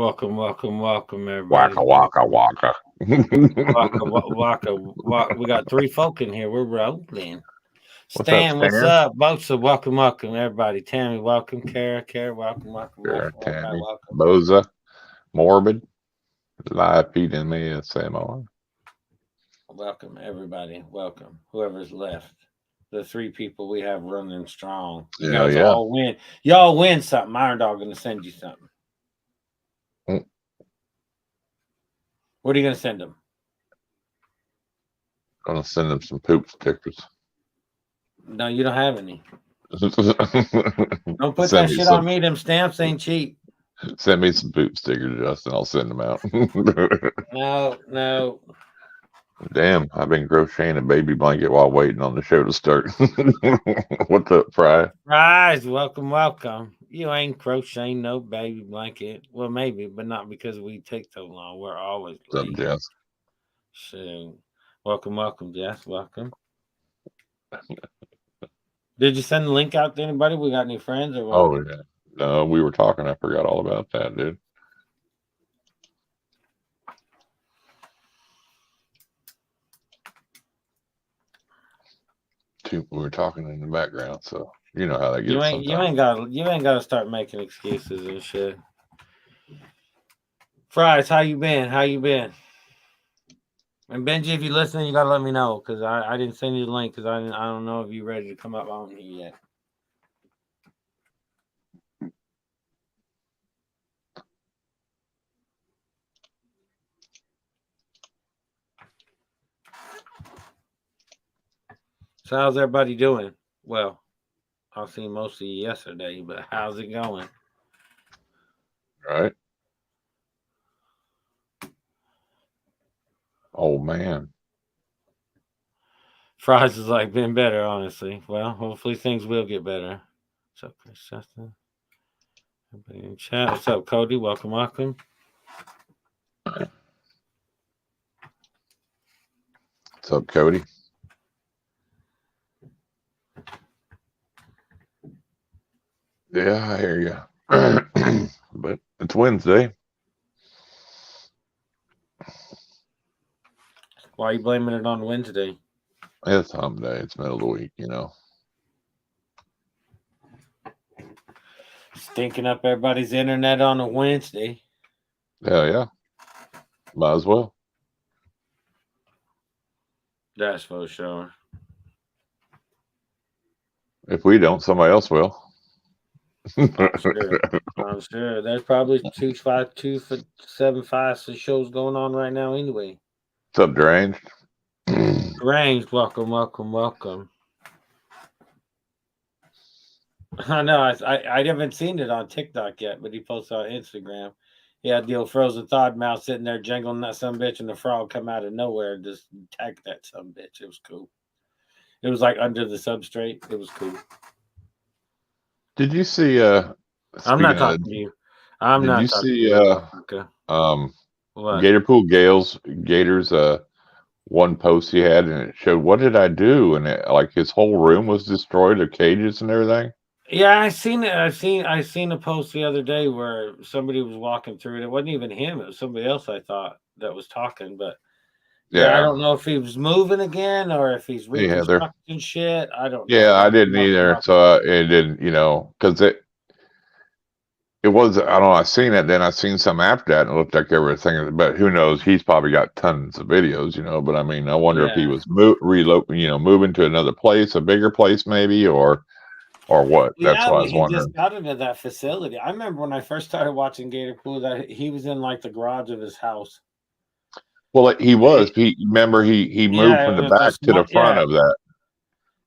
Welcome, everybody. Waka waka waka. Waka. We got three folk in here. We're rolling. What's up, Stan, what's Stan? up? Bosa, welcome, everybody. Tammy, welcome. Kara, welcome, Sure, everybody, Tammy, welcome. Boza, Morbid, live feeding me ASMR. Welcome, everybody. Welcome. Whoever's left. The three people we have running strong. You guys all win. Y'all win something. Irondogg gonna send you something. What are you gonna send them? Gonna send them some poop stickers. No, you don't have any. Don't put that shit on me. Them stamps ain't cheap. Send me some poop stickers, Justin. I'll send them out. No. Damn, I've been crocheting a baby blanket while waiting on the show to start. What's up, Fry? Fries, welcome. You ain't crocheting no baby blanket. Well, maybe, but not because we take so long. We're always late. What's up, Jess? So, welcome, Jess. Welcome. Did you send the link out to anybody? We got any friends or what? Oh, yeah. No, we were talking. I forgot all about that, dude. We were talking in the background, so you know how that gets. You ain't got to start making excuses and shit. Fries, how you been? And Benji, if you're listening, you gotta let me know because I didn't send you the link because I don't know if you're ready to come up on here yet. So how's everybody doing? Well, I've seen most of you yesterday, but how's it going? Right. Oh man. Fries has like been better, honestly. Well, hopefully things will get better. What's up, Chris Justin? Everybody in chat. What's up, Cody? Welcome. What's up, Cody? Yeah, I hear you. But it's Wednesday. Why are you blaming it on Wednesday? It's hump day. It's middle of the week, you know. Stinking up everybody's internet on a Wednesday. Hell yeah. Might as well. That's for sure. If we don't, somebody else will. I'm sure. There's probably 275 shows going on right now anyway. What's up, Deranged? Deranged, welcome. I know. I haven't seen it on TikTok yet, but he posted on Instagram. He had the old frozen thawed mouse sitting there jangling that some bitch, and the frog come out of nowhere and just attack that some bitch. It was cool. It was like under the substrate. It was cool. Did you see? I'm not talking to you. Did you see? What? Gatorpool Gators. One post he had, and it showed what did I do, and it, like his whole room was destroyed, the cages and everything. Yeah, I seen it. I seen a post the other day where somebody was walking through it. It wasn't even him; it was somebody else. I thought that was talking, but yeah, I don't know if he was moving again or if he's reconstructing shit. I don't know. Yeah, I didn't either. So it didn't, you know, because it was. I don't know. I seen it, then I seen some after that, and it looked like everything. But who knows? He's probably got tons of videos, you know. But I mean, I wonder if he was moving to another place, a bigger place, maybe, or what. That's what I was wondering. He just got into that facility. I remember when I first started watching Gatorpool that he was in like the garage of his house. Well, he was. He moved from the back to the front of that.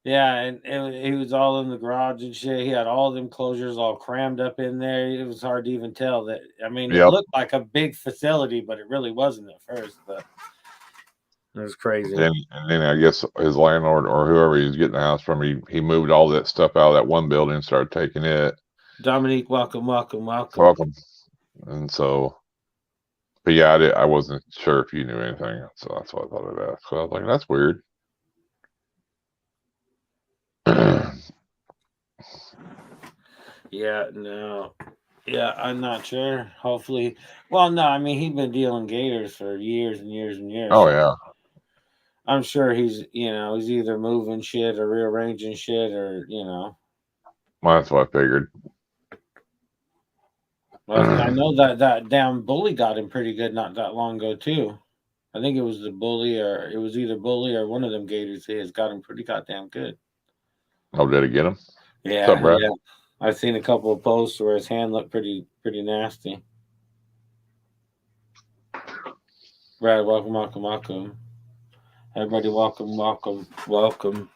Yeah, and he was all in the garage and shit. He had all them closures all crammed up in there. It was hard to even tell that. I mean, it looked like a big facility, but it really wasn't at first. But it was crazy. And then I guess his landlord or whoever he was getting the house from, he moved all that stuff out of that one building and started taking it. Dominique, welcome. And so, but yeah, I wasn't sure if you knew anything, so that's why I thought of that. So I was like, that's weird. Yeah, no. Yeah, I'm not sure. Hopefully, well, no, I mean he's been dealing gators for years and years and years. Oh So yeah, I'm sure he's he's either moving shit or rearranging shit or well, that's what I figured. Well, I know that damn bully got him pretty good not that long ago too. I think it was the bully or it was either bully or one of them gators. He has got him pretty goddamn good. Oh, did he get him? What's up, Yeah, Brad? yeah. I've seen a couple of posts where his hand looked pretty nasty. Brad, welcome, welcome, welcome. Everybody, welcome, welcome, welcome.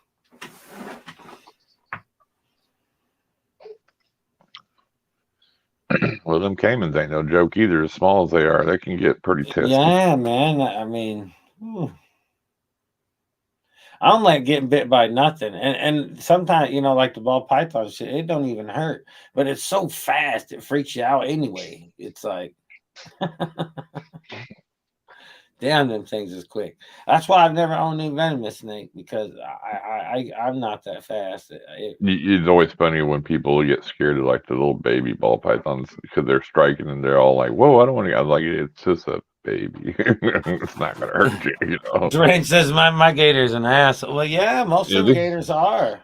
Well, them caimans ain't no joke either. As small as they are, they can get pretty testy. Yeah, man. I mean, I don't like getting bit by nothing. And sometimes, like the ball python shit, it don't even hurt. But it's so fast, it freaks you out anyway. It's like, damn, them things is quick. That's why I've never owned a venomous snake because I'm not that fast. It's always funny when people get scared of like the little baby ball pythons because they're striking and they're all like, "Whoa, I don't want to." I'm like, it's just a baby. It's not gonna hurt you, you know. Drain says my gator's an ass. Well, yeah, most of the gators are.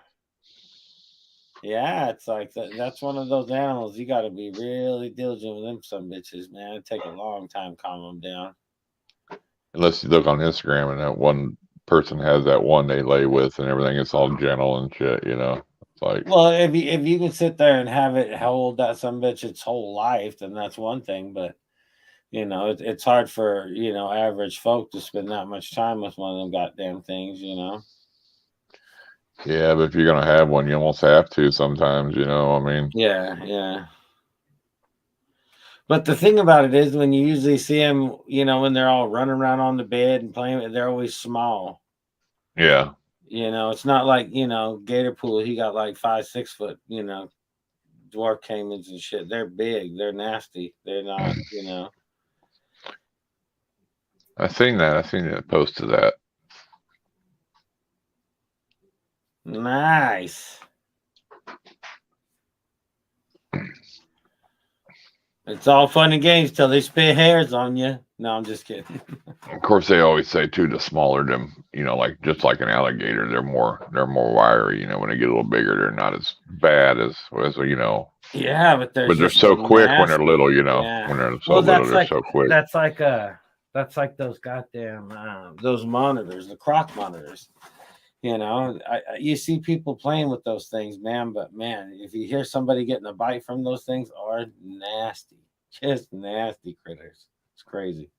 Yeah, it's like that's one of those animals you got to be really diligent with them some bitches, man. It take a long time to calm them down. Unless you look on Instagram and that one person has that one they lay with and everything, it's all gentle and shit, you know. It's like, well, if you can sit there and have it hold that some bitch its whole life, then that's one thing. But it's hard for average folk to spend that much time with one of them goddamn things, yeah, but if you're gonna have one, you almost have to sometimes, you know. I mean, Yeah, yeah. But the thing about it is, when you usually see them, when they're all running around on the bed and playing, they're always small. yeah. It's not like Gator Pool. He got like 5, 6 foot, dwarf caimans and shit. They're big. They're nasty. They're not, I seen that. I seen that post to that. Nice. It's all fun and games till they spit hairs on you. No, I'm just kidding. Of course, they always say too, the smaller them, like just like an alligator, they're more wiry. You know, when they get a little bigger, they're not as bad as Yeah, but they're so quick when they're little. Yeah. When they're so little, they're so quick. That's like those goddamn those monitors, the croc monitors. You see people playing with those things, man. But man, if you hear somebody getting a bite from those things, are nasty, just nasty critters. It's crazy.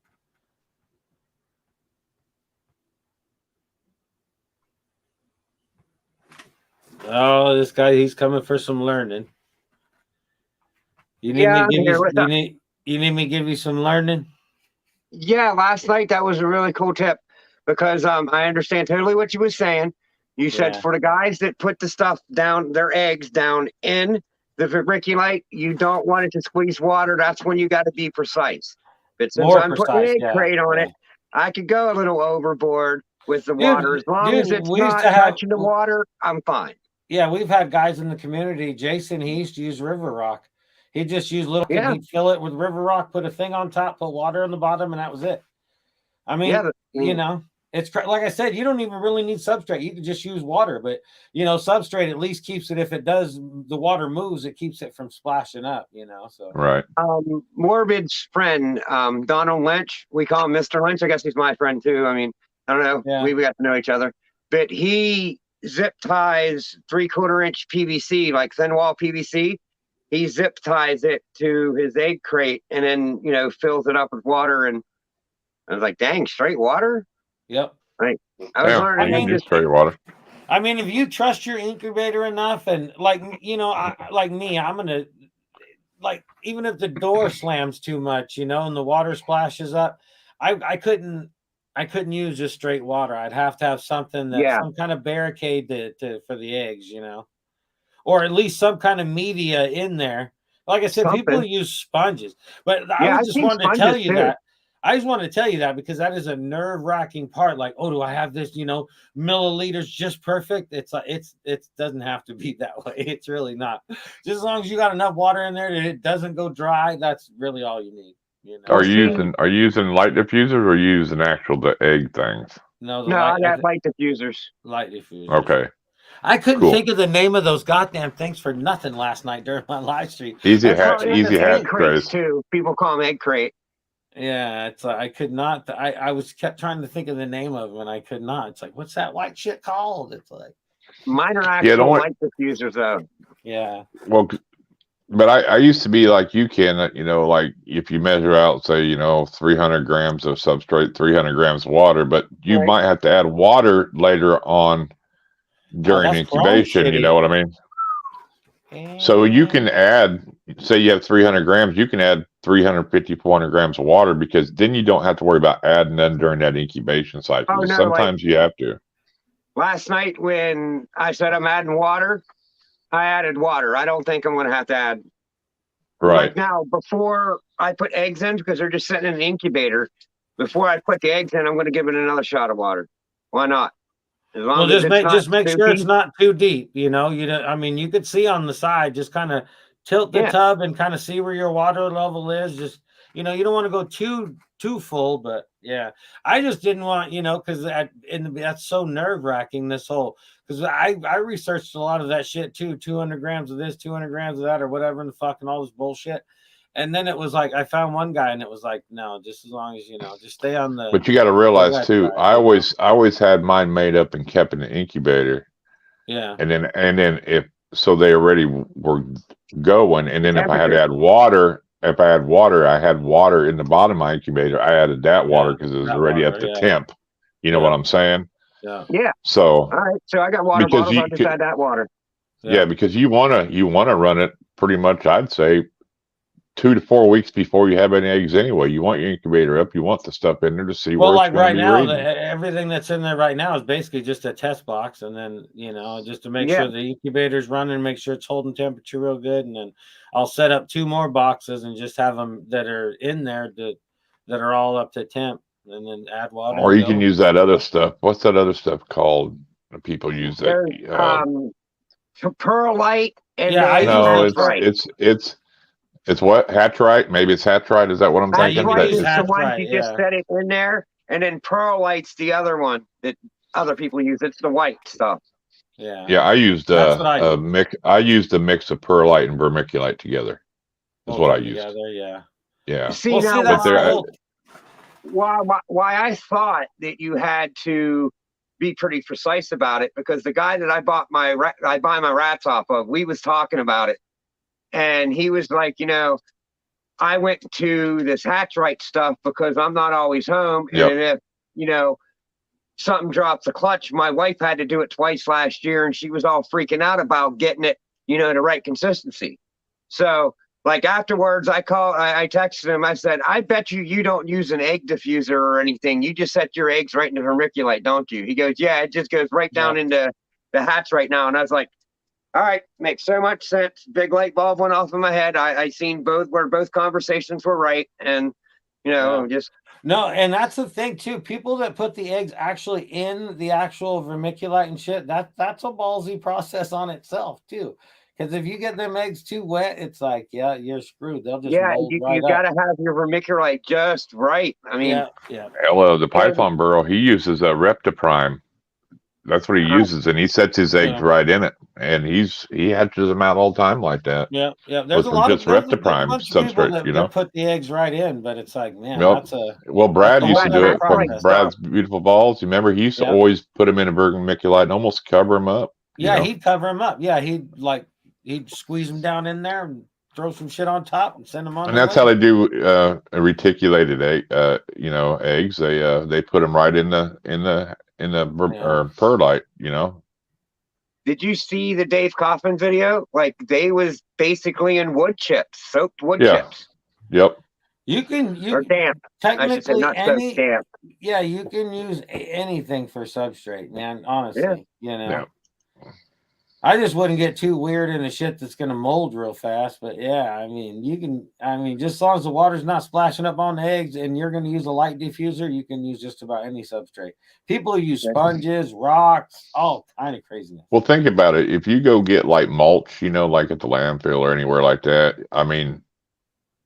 Oh, this guy, he's coming for some learning. You need me to give you need me to give you some learning? Yeah, last night that was a really cool tip because I understand totally what you were saying. You said for the guys that put the stuff down, their eggs down in the vermiculite, you don't want it to squeeze water. That's when you got to be precise. But since I'm putting an egg crate on it, I could go a little overboard with the water. As long as it's not touching the water, I'm fine. Yeah, we've had guys in the community. Jason, he used to use river rock. He just used little, he'd fill it with river rock, put a thing on top, put water on the bottom, and that was it. I mean, it's like I said, you don't even really need substrate. You can just use water, but substrate at least keeps it. If it does, the water moves, it keeps it from splashing up. So right. Morbid's friend, Donald Lynch, we call him Mr. Lynch. I guess he's my friend too. I mean, I don't know. Yeah. We got to know each other, but he zip ties 3/4 inch PVC, like thin wall PVC. He zip ties it to his egg crate and then fills it up with water. And I was like, dang, straight water. Yep. Right. I was learning straight water. I mean, if you trust your incubator enough, and like like me, I'm gonna even if the door slams too much, and the water splashes up, I couldn't use just straight water. I'd have to have something some kind of barricade for the eggs, or at least some kind of media in there. Like I said, people use sponges, but I just wanted to tell you that. I just want to tell you that because that is a nerve-wracking part. Like, oh, do I have this, milliliters just perfect? It's like it doesn't have to be that way. It's really not. Just as long as you got enough water in there that it doesn't go dry, that's really all you need. Are you using light diffusers or are you using the egg things? No, I got light diffusers. Light diffusers. Okay. I couldn't think of the name of those goddamn things for nothing last night during my live stream. Easy hatch crates too. People call them egg crate. Yeah, it's I could not. I kept trying to think of the name of them and I could not. It's like, what's that white shit called? It's like mine are actual light diffusers though. Yeah. Well, but I used to be like you, Ken. Like if you measure out, say, 300 grams of substrate, 300 grams of water, but you might have to add water later on during incubation. You know what I mean? And so you can add, say you have 300 grams, you can add 350, 400 grams of water because then you don't have to worry about adding them during that incubation cycle. Oh, no, sometimes you have to. Last night when I said I'm adding water, I added water. I don't think I'm going to have to add. Right. Like now, before I put eggs in, because they're just sitting in the incubator, before I put the eggs in, I'm going to give it another shot of water. Why not? Well, just make sure it's not too deep. I mean, you could see on the side, just kind of tilt the tub and kind of see where your water level is. Just, you don't want to go too full, but yeah, I just didn't want, because that's so nerve wracking, this whole, because I researched a lot of that shit too, 200 grams of this, 200 grams of that, or whatever, and fucking all this bullshit. And then it was like, I found one guy and it was like, no, just as long as, just stay on the. But you got to realize too, I always had mine made up and kept in the incubator. Yeah. And then they already were going. And then if I had to add water, I had water in the bottom of my incubator. I added that water because it was already up to temp. You know what I'm saying? Yeah. Yeah. So. All right. So I got water bottles. I just add that water. Yeah, because you wanna run it pretty much, I'd say, 2 to 4 weeks before you have any eggs anyway. You want your incubator up. You want the stuff in there to see where it's right now, everything that's in there right now is basically just a test box. And then, just to make sure the incubator's running, make sure it's holding temperature real good. And then I'll set up 2 more boxes and just have them that are in there that are all up to temp and then add water. Or you can use that other stuff. What's that other stuff called? People use that. Perlite. And it's what? Hatchite? Maybe it's Hatchite. Is that what I'm thinking? Hatchite is the one you just set it in there. And then Perlite's the other one that other people use. It's the white stuff. Yeah. Yeah, I used a mix of Perlite and vermiculite together. Is what I used. Together, yeah. See, why I thought that you had to be pretty precise about it, because the guy that I buy my rats off of, we was talking about it. And he was like, I went to this Hatchite stuff because I'm not always home. Yep. And if, something drops the clutch, my wife had to do it twice last year and she was all freaking out about getting it, the right consistency. So like afterwards I texted him, I said, I bet you don't use an egg diffuser or anything. You just set your eggs right into vermiculite, don't you? He goes, yeah, it just goes right down into the hatch right now. And I was like, all right, makes so much sense. Big light bulb went off in my head. I seen where both conversations were right. And, just. No, and that's the thing too. People that put the eggs actually in the actual vermiculite and shit, that's a ballsy process on itself too. Because if you get them eggs too wet, it's like, you're screwed. They'll just you got to have your vermiculite just right. I mean, Hello, the python burrow, he uses a Reptiprime. That's what he uses, and he sets his eggs right in it, and he hatches them out all the time like that. Yeah. There's a lot of Reptiprime substrate, that put the eggs right in, but it's like, man, Brad used to do it from Brad's Beautiful Balls. You remember he used to always put them in a vermiculite and almost cover them up. Yeah, he'd cover them up. Yeah, he'd squeeze them down in there and throw some shit on top and send them on. And that's how they do reticulated eggs. They put them right in the perlite, Did you see the Dave Kaufman video? Like they was basically in wood chips, soaked wood chips. Yep. You can damp. Technically damp. Yeah, you can use anything for substrate, man. Honestly, I just wouldn't get too weird in the shit that's going to mold real fast. But yeah, I mean, you can, I mean, just as long as the water's not splashing up on the eggs and you're going to use a light diffuser, you can use just about any substrate. People use sponges, rocks, all kind of craziness. Well, think about it. If you go get like mulch, you know, like at the landfill or anywhere like that, I mean,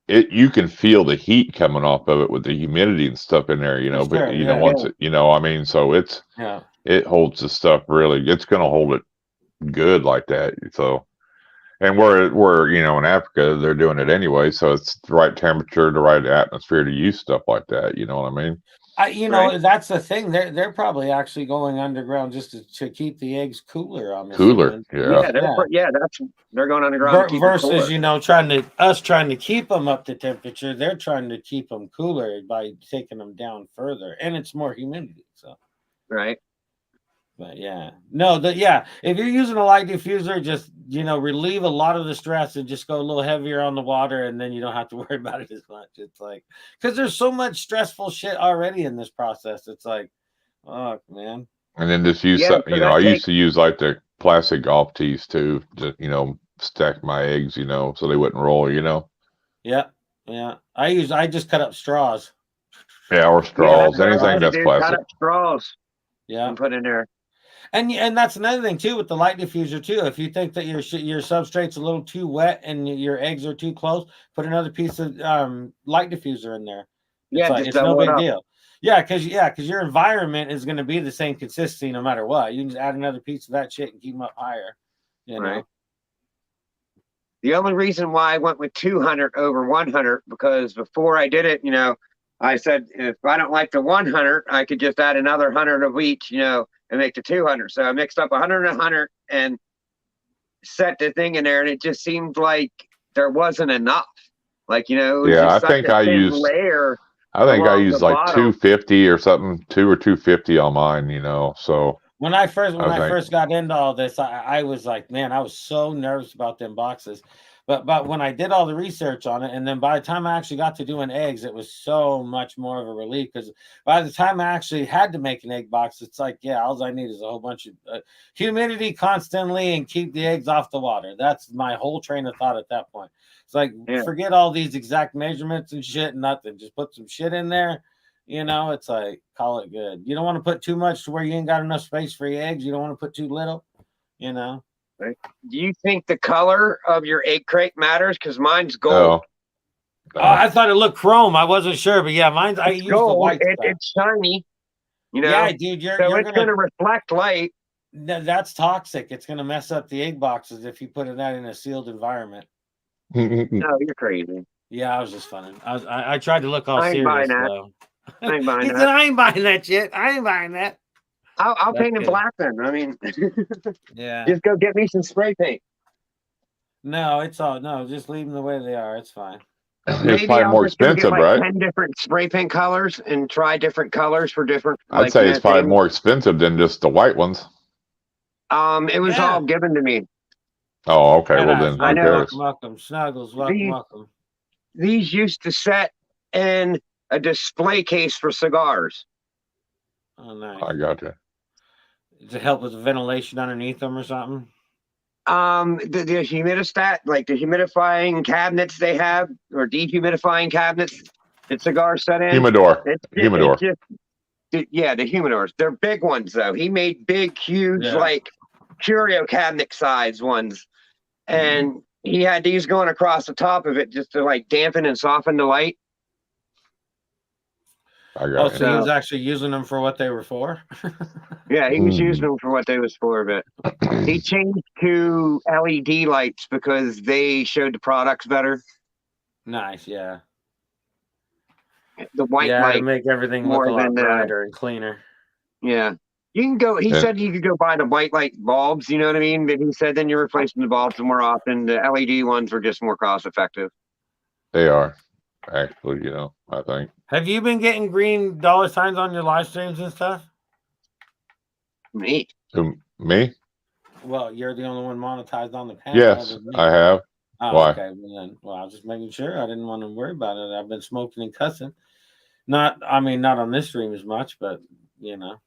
you can feel the heat coming off of it with the humidity and stuff in there, you know, Sure, but you know, once it, you know, I mean, so it holds the stuff really, it's going to hold it good like that. So, and we're, you know, in Africa, they're doing it anyway. So it's the right temperature, the right atmosphere to use stuff like that. You know what I mean? You know, that's the thing. They're probably actually going underground just to keep the eggs cooler. I'm cooler, assuming. They're going underground to keep versus you know trying to keep them up to temperature. They're trying to keep them cooler by taking them down further, and it's more humidity. So right. But yeah, no, if you're using a light diffuser, just, you know, relieve a lot of the stress and just go a little heavier on the water, and then you don't have to worry about it as much. It's like, because there's so much stressful shit already in this process. It's like, oh man. And then just use something, you know, I used to use like the plastic golf tees too, to, you know, stack my eggs, you know, so they wouldn't roll, you know. Yeah. I just cut up straws. Yeah, or straws, anything that's plastic. Cut up straws. Yeah. And put in there. And that's another thing too with the light diffuser too. If you think that your substrate's a little too wet and your eggs are too close, put another piece of light diffuser in there. It's no big deal. Yeah, because your environment is going to be the same consistency no matter what. You can just add another piece of that shit and keep them up higher. You know. Right. The only reason why I went with 200 over 100 because before I did it, you know, I said if I don't like the 100, I could just add another 100 of each, you know, and make the 200. So I mixed up 100 and 100 and set the thing in there, and it just seemed like there wasn't enough. Like, you know, it was just I think I used layer. I think I used like 250 or something, 2 or 250 on mine, you know. So when I first got into all this, I was like, man, I was so nervous about them boxes. But when I did all the research on it, and then by the time I actually got to doing eggs, it was so much more of a relief, because by the time I actually had to make an egg box, it's like, yeah, all I need is a whole bunch of humidity constantly and keep the eggs off the water. That's my whole train of thought at that point. It's like, forget all these exact measurements and shit, nothing. Just put some shit in there. You know, it's like, call it good. You don't want to put too much to where you ain't got enough space for your eggs. You don't want to put too little, you know. Do you think the color of your egg crate matters? Because mine's gold. No. I thought it looked chrome. I wasn't sure, but yeah, mine's. I use the white. It's shiny. You know. Yeah, dude. You're going to reflect light. That's toxic. It's going to mess up the egg boxes if you put that in a sealed environment. No, you're crazy. Yeah, I was just funning. I tried to look all serious. I ain't buying that. I ain't buying that shit. I ain't buying that. I'll paint it black then. I mean, yeah. Just go get me some spray paint. No, just leave them the way they are. It's fine. It's probably more expensive, right? 10 different spray paint colors and try different colors for different. I'd say it's probably more expensive than just the white ones. It was all given to me. Oh, okay. Well then, I know. Welcome, Snuggles. Welcome. These used to set in a display case for cigars. Oh, nice. I gotcha. Does it help with the ventilation underneath them or something? The humidistat, like the humidifying cabinets they have, or dehumidifying cabinets that cigars set in. Humidor. The humidors. They're big ones though. He made big, huge, like curio cabinet size ones, and he had these going across the top of it just to like dampen and soften the light. So he was actually using them for what they were for? Yeah, he was using them for what they was for, but he changed to LED lights because they showed the products better. Nice, yeah. The white light to make everything look a lot brighter and cleaner. Yeah. You can go, he said you could go buy the white light bulbs, you know what I mean? But he said then you're replacing the bulbs more often. The LED ones were just more cost effective. They are. Actually, you know, I think. Have you been getting green dollar signs on your live streams and stuff? Me? Me? Well, you're the only one monetized on the panel. Yes, I have. Oh, why? Okay, well, I was just making sure. I didn't want to worry about it. I've been smoking and cussing. Not on this stream as much, but you know,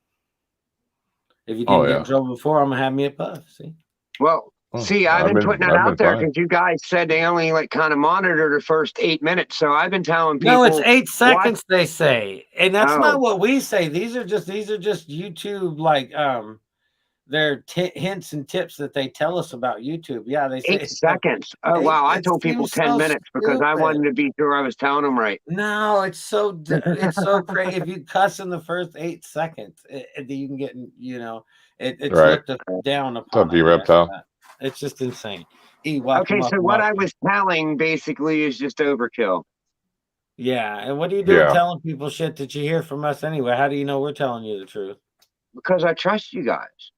if you didn't get in trouble before, I'm gonna have me a puff. See? Well, see, I've been putting that I've out been there fine. because you guys said they only like kind of monitor the first 8 minutes. So I've been telling people. No, it's 8 seconds. They say, and that's Oh. not what we say. These are just YouTube like they're hints and tips that they tell us about YouTube. Yeah, they say 8 seconds. Oh wow, I told people 10 minutes because I wanted to be sure I was telling them right. No, it's so crazy. If you cuss in the first 8 seconds, you can get, you know, it's Right. looked down What's up, upon. Reptile? It's just insane. Okay, so what I was telling basically is just overkill. Yeah, and what are you doing telling people shit that you hear from us anyway? How do you know we're telling you the truth? Because I trust you guys.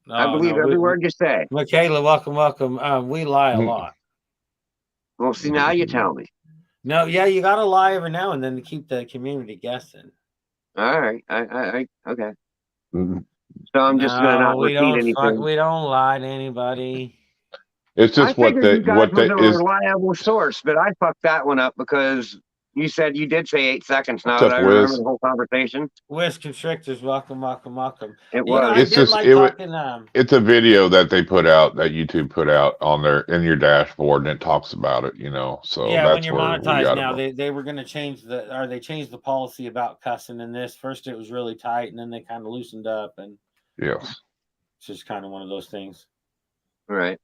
No, I believe every word you say. Makayla, welcome. We lie a lot. Well, see, now you tell me. No, yeah, you got to lie every now and then to keep the community guessing. All right, I okay. So I'm just gonna not repeat anything. We don't lie to anybody. It's just a reliable source, but I fucked that one up because you said you did say 8 seconds. Now I remember the whole conversation. Wiz Constrictors, welcome. It was. It's just it's a video that they put out, that YouTube put out on in your dashboard, and it talks about it. You know, so yeah, that's when you're monetized now, they were going to change they changed the policy about cussing in this. First, it was really tight, and then they kind of loosened up, and yes, it's just kind of one of those things. Right.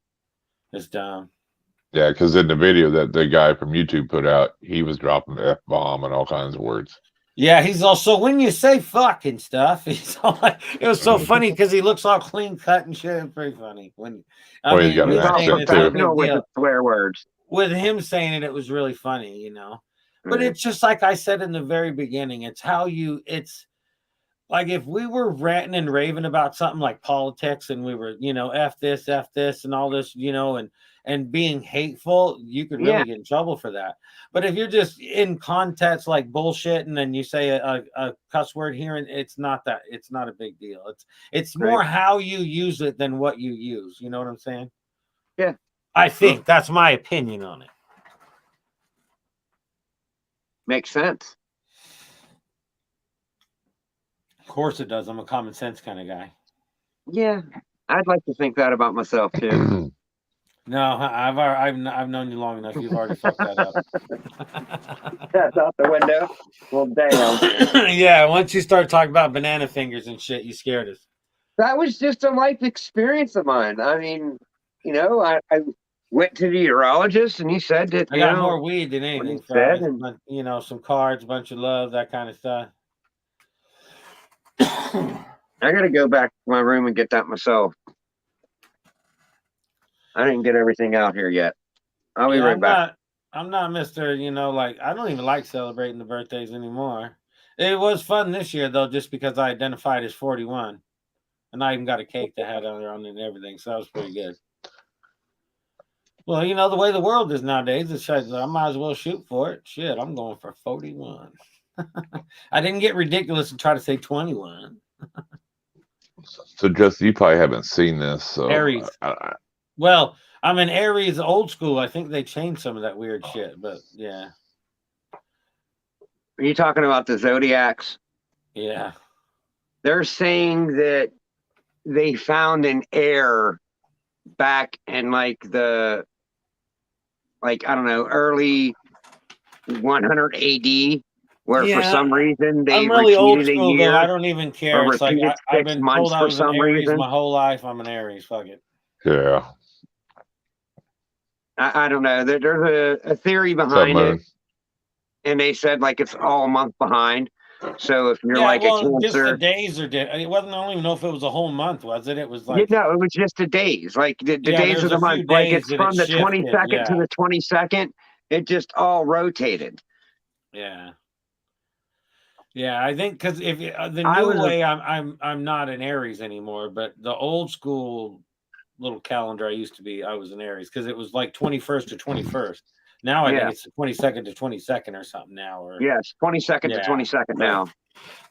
It's dumb. Yeah, because in the video that the guy from YouTube put out, he was dropping the F-bomb and all kinds of words. Yeah, he's also, when you say fucking stuff, he's all like, it was so funny because he looks all clean cut and shit. It's pretty funny. When he's got an accent too. With the swear words. With him saying it was really funny, you know. But it's just like I said in the very beginning, it's how it's like if we were ranting and raving about something like politics and we were, you know, F this and all this, you know, and being hateful, you could really get in trouble for that. But if you're just in context like bullshit and then you say a cuss word here, and it's not a big deal. It's more how you use it than what you use. You know what I'm saying? Yeah. I think that's my opinion on it. Makes sense. Of course it does. I'm a common sense kind of guy. Yeah, I'd like to think that about myself too. No, I've known you long enough. You've already fucked that up. That's out the window. Well, damn. Yeah, once you start talking about banana fingers and shit, you scared us. That was just a life experience of mine. I mean, you know, I went to the urologist and he said that I got more weed than anything. You know, some cards, a bunch of love, that kind of stuff. I gotta go back to my room and get that myself. I didn't get everything out here yet. I'll be right back. I'm not Mr. You know, like I don't even like celebrating the birthdays anymore. It was fun this year though, just because I identified as 41, and I even got a cake that had on it and everything, so that was pretty good. Well, you know the way the world is nowadays, it's like, I might as well shoot for it. Shit, I'm going for 41. I didn't get ridiculous and try to say 21. So, Justin, you probably haven't seen this. So Aries. Well, I'm an Aries old school. I think they changed some of that weird shit, but yeah. Are you talking about the zodiacs? Yeah. They're saying that they found an error back in I don't know, early 100 AD. Where for some reason they I'm really old school though. I don't even care. It's like I've been told I was an Aries my whole life. I'm an Aries. Fuck it. Yeah. I don't know. There's a theory behind it, and they said like it's all a month behind. So if you're a Cancer, just the days are different. It wasn't. I don't even know if it was a whole month. Was it? It was like no, it was just the days. Like the days of the month. Like it's from the 22nd to the 22nd. It just all rotated. Yeah. Yeah, I think because if the new way, I'm not an Aries anymore, but the old school little calendar I used to be, I was an Aries because it was like 21st to 21st. Now I think it's the 22nd to 22nd or something now. Or yes, 22nd to 22nd now.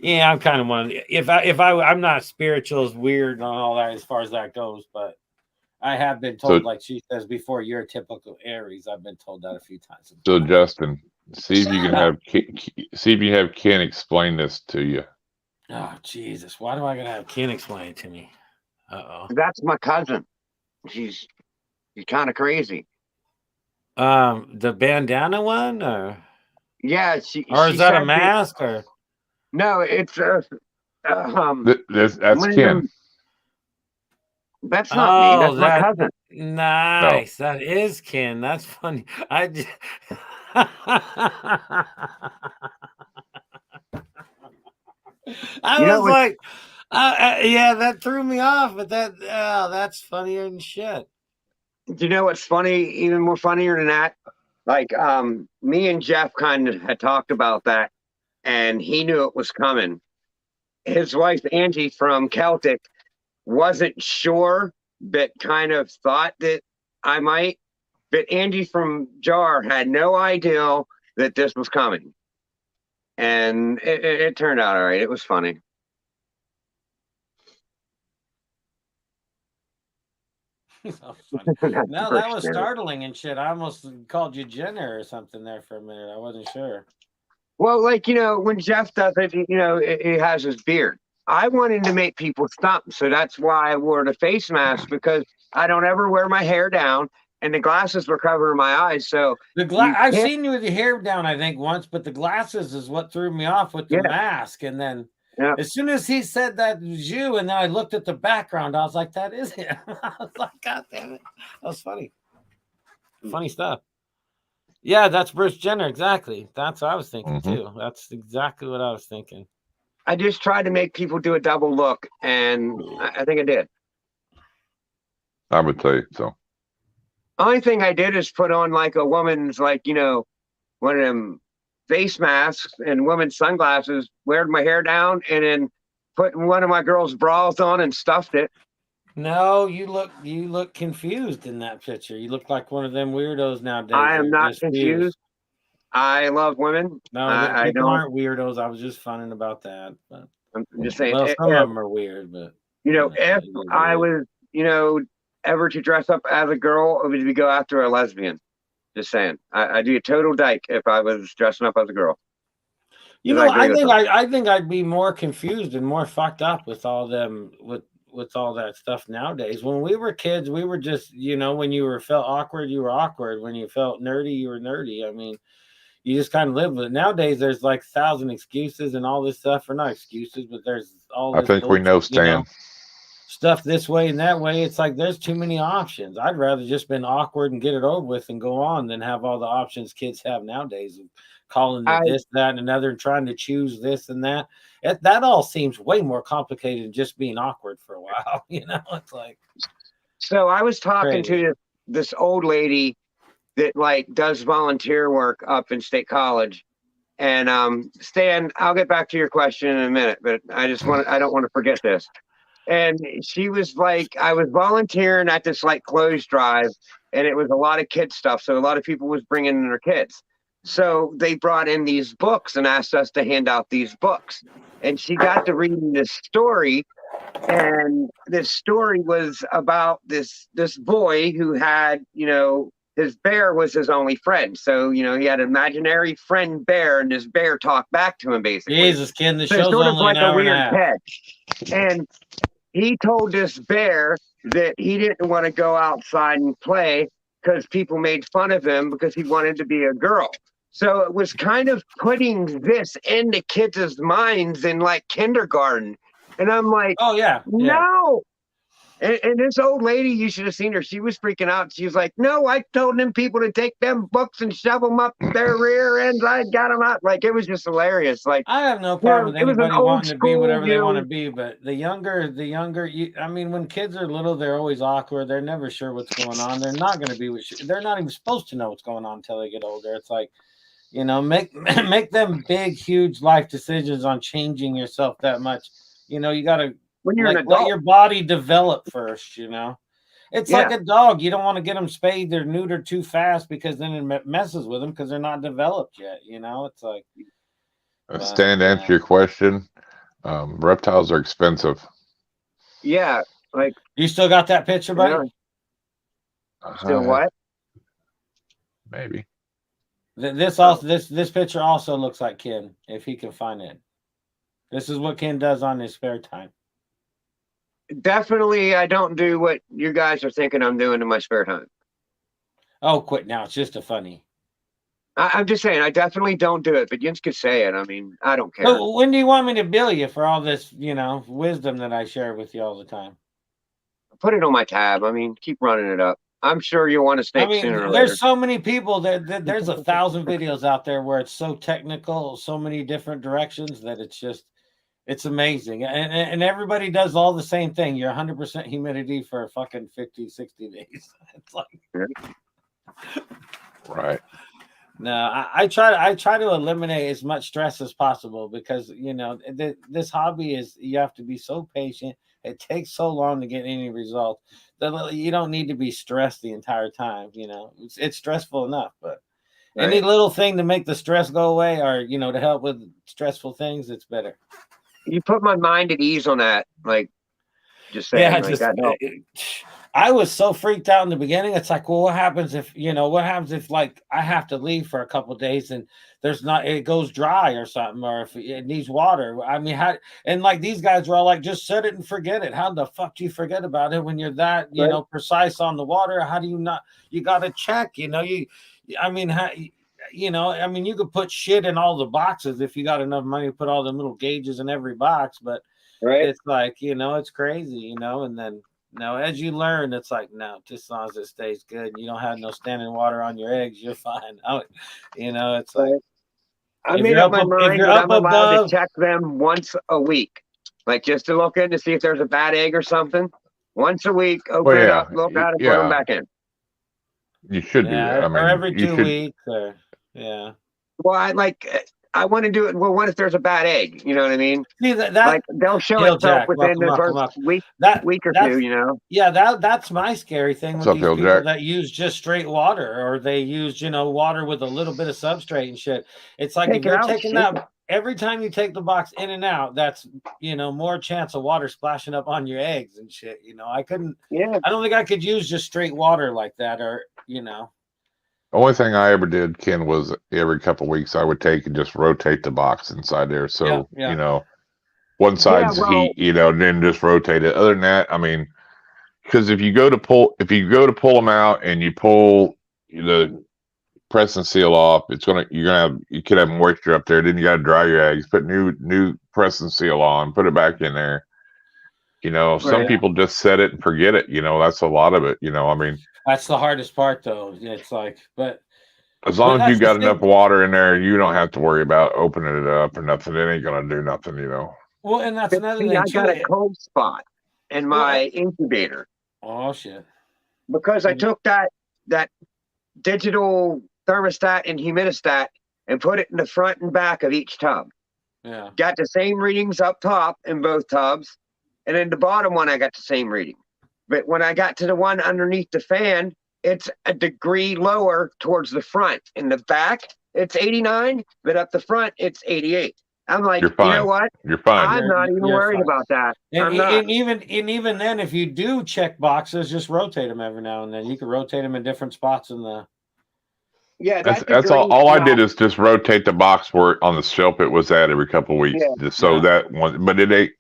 Yeah, I'm kind of one. I'm not spiritual, as weird and all that as far as that goes, but I have been told, like she says before, you're a typical Aries. I've been told that a few times. So Justin, see if you can have Ken explain this to you. Oh Jesus! Why do I gotta have Ken explain it to me? That's my cousin. she's kind of crazy. The bandana one, or Yeah, is she that a said mask, or no, it's That's one of Ken. them. That's not me. oh, That's my that cousin. No, nice. That is Ken. That's funny. I just I You know was what? like, yeah, that threw me off, but that's funnier than shit. You know what's funny? Even more funnier than that. Like, me and Jeff kind of had talked about that, and he knew it was coming. His wife Angie from Celtic wasn't sure, but kind of thought that I might. But Angie from Jar had no idea that this was coming, and it turned out all right. It was funny. So funny. That's No, for that was sure. startling and shit. I almost called you Jenner or something there for a minute. I wasn't sure. Well, like, when Jeff does it, he has his beard. I wanted to make people stop, so that's why I wore the face mask, because I don't ever wear my hair down, and the glasses were covering my eyes. So I've seen you with your hair down, I think, once, but the glasses is what threw me off with the mask. And then as soon as he said that was you, and then I looked at the background, I was like, that is him. I was like, God damn it. That was funny. Funny stuff. Yeah, that's Bruce Jenner. Exactly. That's what I was thinking too. That's exactly what I was thinking. I just tried to make people do a double look, and I think I did. I would say so. Only thing I did is put on like a woman's, like, one of them face masks and women's sunglasses, weared my hair down, and then put one of my girls' bras on and stuffed it. No, you look confused in that picture. You look like one of them weirdos nowadays. I am not confused. I love women. No, I people don't. aren't weirdos. I was just funning about that. But I'm just saying. Well, some of them are weird, but if I was, ever to dress up as a girl, it would be go after a lesbian. Just saying. I'd be a total dyke if I was dressing up as a girl. I think I'd be more confused and more fucked up with all them with all that stuff nowadays. When we were kids, we were just, when you felt awkward, you were awkward. When you felt nerdy, you were nerdy. I mean, you just kind of live with it. Nowadays, there's like 1,000 excuses and all this stuff, or not excuses, but there's all this. I think we know Stan. Stuff this way and that way. It's like there's too many options. I'd rather just been awkward and get it over with and go on than have all the options kids have nowadays of calling it this, that, and another, and trying to choose this and that. That all seems way more complicated than just being awkward for a while. It's like. So I was talking to this old lady that like does volunteer work up in State College. And Stan, I'll get back to your question in a minute, but I don't want to forget this. And she was like, I was volunteering at this like clothes drive, and it was a lot of kid stuff. So a lot of people was bringing in their kids. So they brought in these books and asked us to hand out these books. And she got to reading this story. And this story was about this boy who had, his bear was his only friend. So, he had an imaginary friend bear, and this bear talked back to him, basically. Jesus, kid, the show's only an hour and a half. And he told this bear that he didn't want to go outside and play because people made fun of him because he wanted to be a girl. So it was kind of putting this into kids' minds in like kindergarten. And I'm like, oh, yeah. No. And this old lady, you should have seen her. She was freaking out. She was like, no, I told them people to take them books and shove them up their rear ends. I got them out. Like, it was just hilarious. Like, I have no problem with anybody wanting to be whatever they want to be. But the younger, when kids are little, they're always awkward. They're never sure what's going on. They're not going to be they're not even supposed to know what's going on until they get older. It's like, make them big, huge life decisions on changing yourself that much. You got to let your body develop first. It's like a dog. You don't want to get them spayed or neutered too fast, because then it messes with them because they're not developed yet. It's like. Stan, to answer your question, reptiles are expensive. Yeah, like. You still got that picture, buddy? Still what? Maybe. This picture also looks like Ken, if he can find it. This is what Ken does on his spare time. definitely I don't do what you guys are thinking I'm doing in my spare time. Oh, quit now. It's just a funny. I'm just saying, I definitely don't do it, but you could say it. I mean, I don't care. So when do you want me to bill you for all this, wisdom that I share with you all the time? Put it on my tab. I mean, keep running it up. I'm sure you'll want a snake sooner or later. There's so many people there's 1,000 videos out there where it's so technical, so many different directions that it's amazing. And everybody does all the same thing. You're 100% humidity for fucking 50, 60 days. It's like, right. No, I try to eliminate as much stress as possible because this hobby is, you have to be so patient. It takes so long to get any results that you don't need to be stressed the entire time. It's stressful enough, but any little thing to make the stress go away, or to help with stressful things, it's better. You put my mind at ease on that, like just saying. Yeah, like, I was so freaked out in the beginning. It's like, well, what happens if like I have to leave for a couple of days and it goes dry or something, or if it needs water? I mean, and like these guys were all like, just set it and forget it. How the fuck do you forget about it when you're that, precise on the water? How do you not? You got to check, you could put shit in all the boxes if you got enough money to put all the little gauges in every box, but it's like, it's crazy, and then as you learn, it's like, no, just as long as it stays good, you don't have no standing water on your eggs, you're fine. It's like, I made up my mind that I'm allowed to check them once a week, like just to look in to see if there's a bad egg or something. Once a week, open it up, look at it, put them back in. You should do that. I mean, or every 2 weeks, or Well, I want to do it. Well, what if there's a bad egg? You know what I mean? See, that like they'll show itself within the first week or two. Yeah, that's my scary thing with these people that use just straight water, or they use water with a little bit of substrate and shit. It's like if you're taking that every time you take the box in and out, that's more chance of water splashing up on your eggs and shit. I couldn't. Yeah, I don't think I could use just straight water like that, or The only thing I ever did, Ken, was every couple of weeks I would take and just rotate the box inside there. So, one side's heat, and then just rotate it. Other than that, I mean, because if you go to pull them out and you pull the press and seal off, you could have moisture up there. Then you got to dry your eggs, put new press and seal on, put it back in there. Some people just set it and forget it. That's a lot of it. I mean, that's the hardest part, though. It's like, but as long as you got enough water in there, you don't have to worry about opening it up or nothing. It ain't gonna do nothing, Well, and that's another thing. I got a cold spot in my incubator. Oh shit! Because I took that digital thermostat and humidistat and put it in the front and back of each tub. Yeah. Got the same readings up top in both tubs, and in the bottom one I got the same reading. But when I got to the one underneath the fan, it's a degree lower towards the front. In the back, it's 89, but up the front, it's 88. I'm like, you know what? You're fine. I'm not even worried about that. And even then, if you do check boxes, just rotate them every now and then. You can rotate them in different spots in the. Yeah, that's all. All I did is just rotate the box where on the shelf it was at every couple of weeks, just so that one. But it ain't.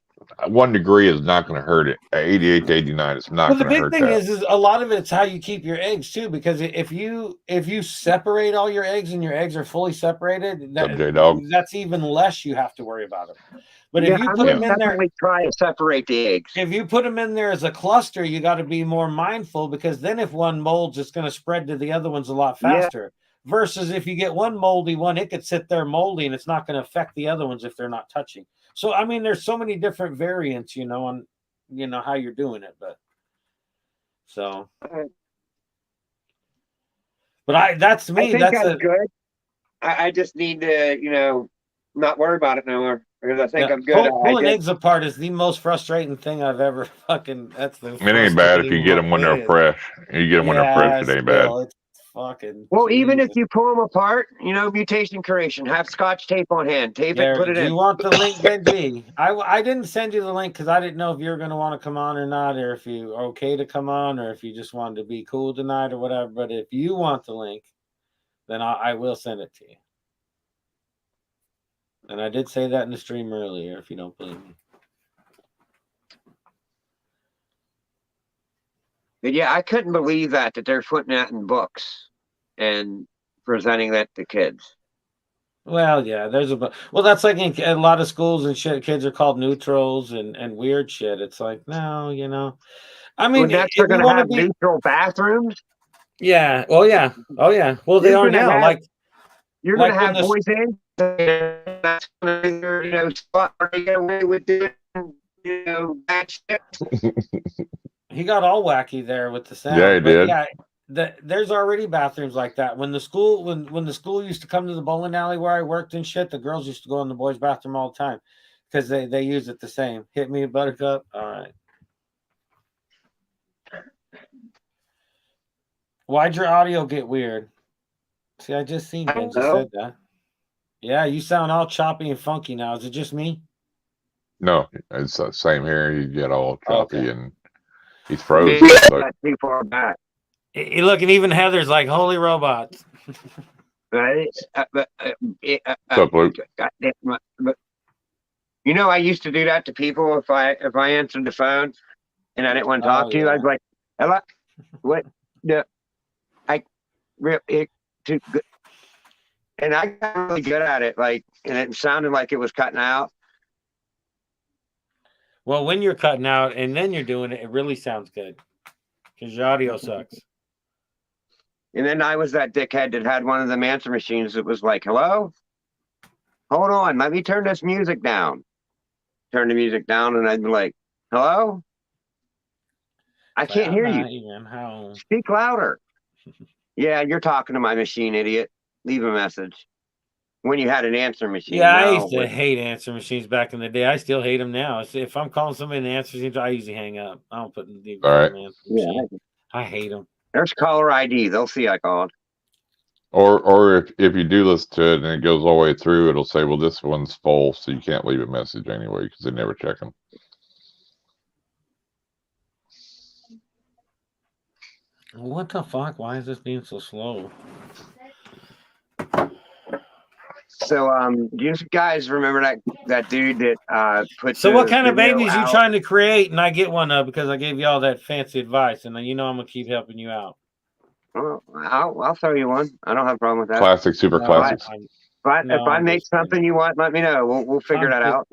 1 degree is not going to hurt it. 88 to 89, it's not going to hurt that. Well, the big thing is a lot of it's how you keep your eggs too, because if you separate all your eggs and your eggs are fully separated, that's even less you have to worry about them. But if you put them in there, try to separate the eggs. If you put them in there as a cluster, you got to be more mindful, because then if one molds, it's going to spread to the other ones a lot faster. Versus if you get one moldy one, it could sit there moldy and it's not going to affect the other ones if they're not touching. So, I mean, there's so many different variants, on, how you're doing it, but that's me. That's good. I just need to, not worry about it no more, because I think I'm good. Pulling eggs apart is the most frustrating thing I've ever fucking. It ain't bad if you get them when they're fresh. You get them when they're fresh, it ain't bad. Well, even if you pull them apart, mutation creation, have Scotch tape on hand, tape it, put it in. Do you want the link, Benji? I didn't send you the link because I didn't know if you were going to want to come on or not, or if you are okay to come on, or if you just wanted to be cool tonight or whatever. But if you want the link, then I will send it to you. And I did say that in the stream earlier, if you don't believe me. But yeah, I couldn't believe that they're putting that in books and presenting that to kids. Well, yeah, well, that's like in a lot of schools and shit. Kids are called neutrals and weird shit. It's like, no, you know. I mean, Well, next if they're you going to want to have be, neutral bathrooms. yeah, oh yeah, oh yeah. Well, they You're are going to now. have you're going Like to when have the boys in. That's going to be their, spot where they get away with doing, bad shit. he got all wacky there with the Yeah, he sound, but did. yeah, there's already bathrooms like that. When the school when the school used to come to the bowling alley where I worked and shit, the girls used to go in the boys' bathroom all the time because they use it the same. Hit me, Buttercup. All right. Why'd your audio get weird? See, I just seen Benji said that. Yeah, you sound all choppy and funky now. Is it just me? No, it's the same here. You get all choppy and he's Maybe frozen. that's too far back. Look, and even Heather's like, holy robots. Right? What's up, Luke? You know, I used to do that to people if I answered the phone and I didn't want to talk to you. I'd be like, hello, what? No, too good. And I got really good at it, like, and it sounded like it was cutting out. Well, when you're cutting out and then you're doing it, it really sounds good because your audio sucks. And then I was that dickhead that had one of them answer machines that was like, hello? Hold on, let me turn this music down. Turn the music down, and I'd be like, hello? I can't hear you. Speak louder. Yeah, you're talking to my machine, idiot. Leave a message. When you had an answer machine. Yeah, I used to hate answer machines back in the day. I still hate them now. If I'm calling somebody in the answer machine, I usually hang up. I don't put in the answer machine. I hate them. There's caller ID. They'll see I called. Or if you do listen to it and it goes all the way through, it'll say, well, this one's full, so you can't leave a message anyway because they never check them. What the fuck? Why is this being so slow? So, do you guys remember that dude that put? So, what kind of babies you trying to create? And I get one of because I gave you all that fancy advice, and you know I'm gonna keep helping you out. Well, I'll throw you one. I don't have a problem with that. Classic, super classics. If I make something you want, let me know. We'll figure that out.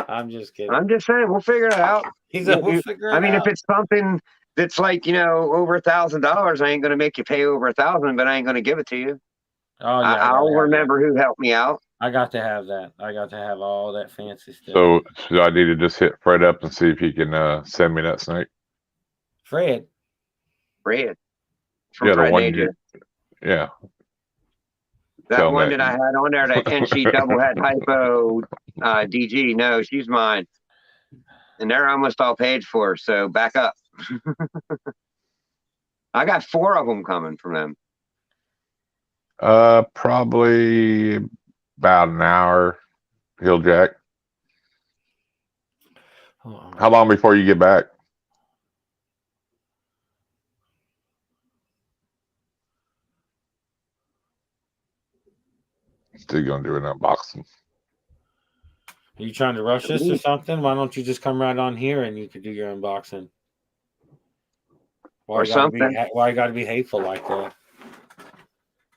I'm just kidding. I'm just saying we'll figure it out. We'll figure it out. I mean, if it's something that's like over $1,000, I ain't gonna make you pay over $1,000, but I ain't gonna give it to you. Oh yeah, I'll remember who helped me out. I got to have that. I got to have all that fancy stuff. So should I need to just hit Fred up and see if he can send me that snake? Fred. Yeah, the one. Yeah. That one that I had on there, that NC double head hypo DG. No, she's mine. And they're almost all paid for, so back up. I got 4 of them coming from them. Probably about an hour, Hill Jack. How long before you get back? Still gonna do an unboxing. Are you trying to rush this or something? Why don't you just come right on here and you could do your unboxing? Why you gotta be hateful like that?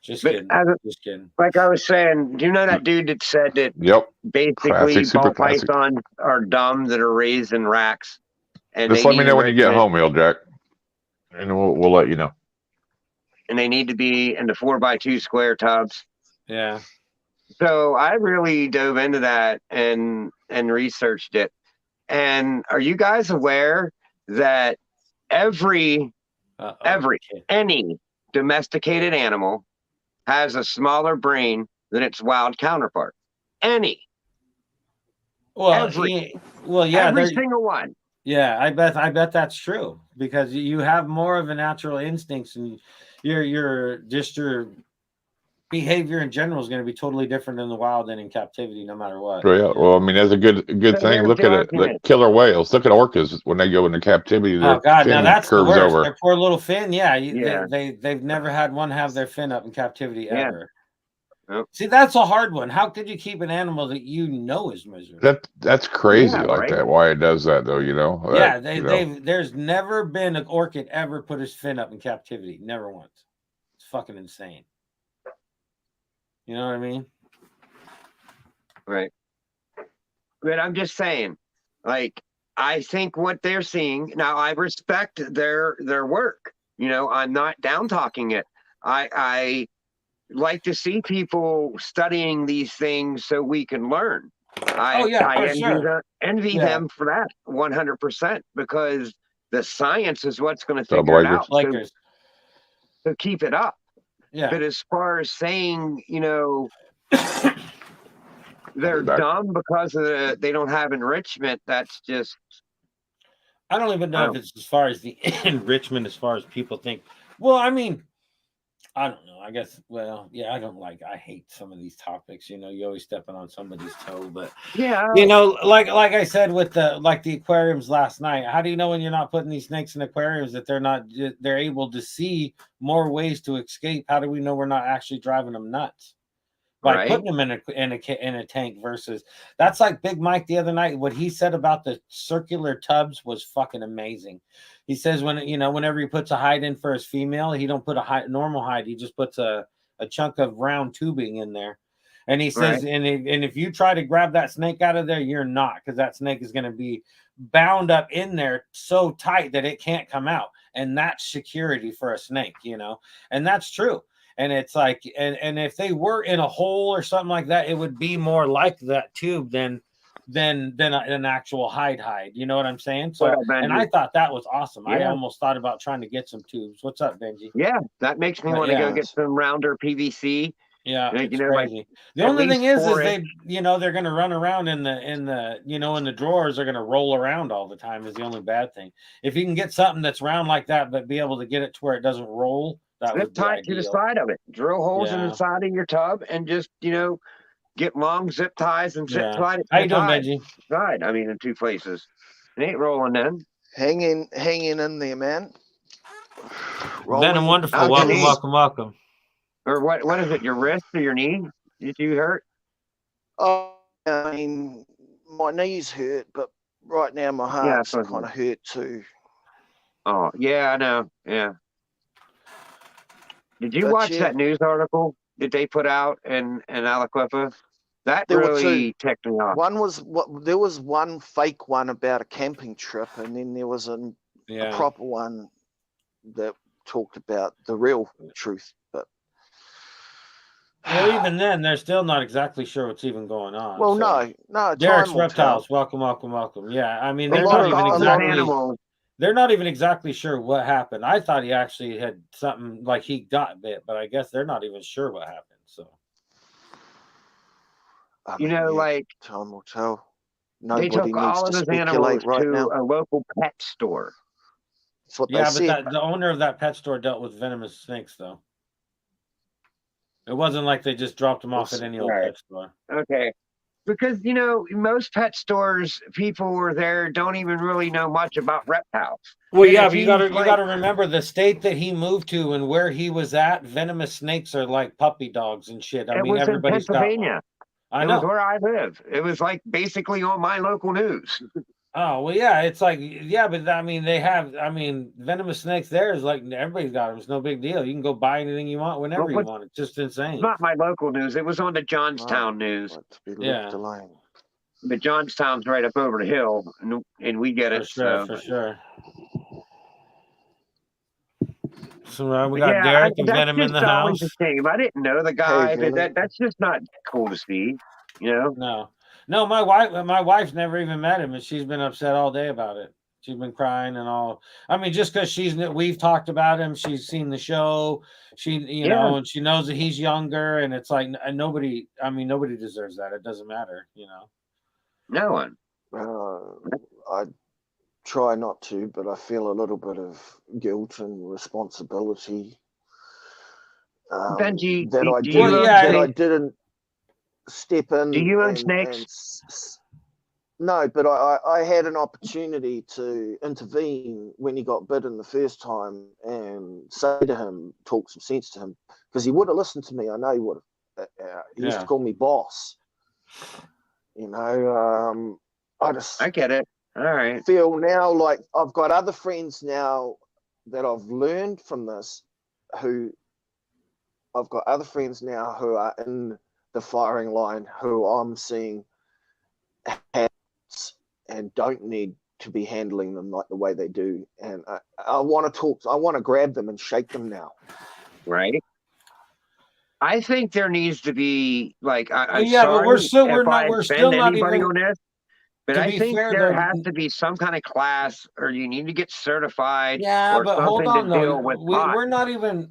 Just kidding. Just kidding. Like I was saying, do you know that dude that said that basically ball pythons are dumb that are raised in racks? And just let me know when you get home, Hill Jack. And we'll let you know. And they need to be in the 4x2 square tubs. Yeah. So I really dove into that and researched it. And are you guys aware that any domesticated animal has a smaller brain than its wild counterpart? Any. Well, every single one. Yeah, I bet that's true because you have more of a natural instincts and your behavior in general is going to be totally different in the wild than in captivity, no matter what. Yeah, well, I mean, that's a good thing. Look at it, the killer whales. Look at orcas when they go into captivity. Oh God, now that's the worst. Their poor little fin. Yeah, they've never had one have their fin up in captivity ever. See, that's a hard one. How could you keep an animal that you know is miserable? That's crazy Yeah, like right. that. Why it does that though, you know? Yeah, That, there's never been an orchid ever put his fin up in captivity. Never once. It's fucking insane. You know what I mean? Right. But I'm just saying, like, I think what they're seeing now, I respect their work. You know, I'm not down talking it. I like to see people studying these things so we can learn. Oh yeah, for sure. Envy them for that 100% because the science is what's going to figure it out. Lakers. So keep it up. Yeah. But as far as saying, you know, they're dumb because of they don't have enrichment, that's just. I don't even know if it's as far as the enrichment, as far as people think. Well, I mean, I don't know. I guess. Well, yeah, I hate some of these topics. You know, you're always stepping on somebody's toe, but yeah, you know, like I said with the aquariums last night. How do you know when you're not putting these snakes in aquariums that they're able to see more ways to escape? How do we know we're not actually driving them nuts by putting them in a tank versus that's like Big Mike the other night. What he said about the circular tubs was fucking amazing. He says whenever he puts a hide in for his female, he don't put a normal hide. He just puts a chunk of round tubing in there. And he says, and if you try to grab that snake out of there, you're not, because that snake is going to be bound up in there so tight that it can't come out. And that's security for a snake, you know, and that's true. And it's like, and if they were in a hole or something like that, it would be more like that tube than an actual hide. You know what I'm saying? So, and I thought that was awesome. Yeah. I almost thought about trying to get some tubes. What's up, Benji? Yeah, that makes me want to go get some rounder PVC. Yeah, it's crazy. The only thing is they, you know, they're going to run around in the drawers. They're going to roll around all the time. Is the only bad thing. If you can get something that's round like that, but be able to get it to where it doesn't roll, that would be tight to the side of it. Drill holes in the side of your tub and just get long zip ties and zip tie it. How you doing, Benji? Side. I mean, in two places. It ain't rolling then. Hanging in there, man. Venom Wonderful. Welcome. Or what is it? Your wrist or your knee? Did you hurt? Oh, I mean, my knees hurt, but right now my heart's kind of hurt too. Oh, yeah, I know. Yeah. Did you watch that news article that they put out in Aliquippa? That really ticked me off. There was one fake one about a camping trip, and then there was a proper one that talked about the real truth. But well, even then, they're still not exactly sure what's even going on. Well, so. No. Derek's Reptiles, welcome. Yeah, I mean, they're not even exactly sure what happened. I thought he actually had something like he got bit, but I guess they're not even sure what happened. So, time will tell. Nobody they took all of those animals to a local pet store. That's what they said. But the owner of that pet store dealt with venomous snakes, though. It wasn't like they just dropped them off at any old pet store. Okay. Because, most pet stores, people were there, don't even really know much about reptiles. Well, yeah, but you gotta remember the state that he moved to and where he was at, venomous snakes are like puppy dogs and shit. I mean, everybody's got one. I know. It was where I live. It was like basically on my local news. Oh, well, yeah, it's like, but I mean, venomous snakes there is like everybody's got them. It's no big deal. You can go buy anything you want whenever you want. It's just insane. It's not my local news. It was on the Johnstown news. Yeah. But Johnstown's right up over the hill, and we get it. For sure. So we got Derek and Venom in the house. I didn't know the guy. That's just not cool to see, No, my wife's never even met him, and she's been upset all day about it. She's been crying and all. I mean, just because we've talked about him, she's seen the show. She, and she knows that he's younger, and it's like nobody. I mean, nobody deserves that. It doesn't matter, No one. I try not to, but I feel a little bit of guilt and responsibility. Benji, that I didn't step in. Do you own snakes? No, but I had an opportunity to intervene when he got bitten the first time and say to him, talk some sense to him, because he would have listened to me. I know he would have. He used to call me boss. You know, I get it. All right. Feel now like I've got other friends now that I've learned from this I've got other friends now who are in the firing line who I'm seeing and don't need to be handling them like the way they do. And I want to talk, I want to grab them and shake them now. Right. I think there needs to be like, but we're still not even on this, but I think fair, there has to be some kind of class, or you need to get certified. Yeah, or but hold on though. We're not even.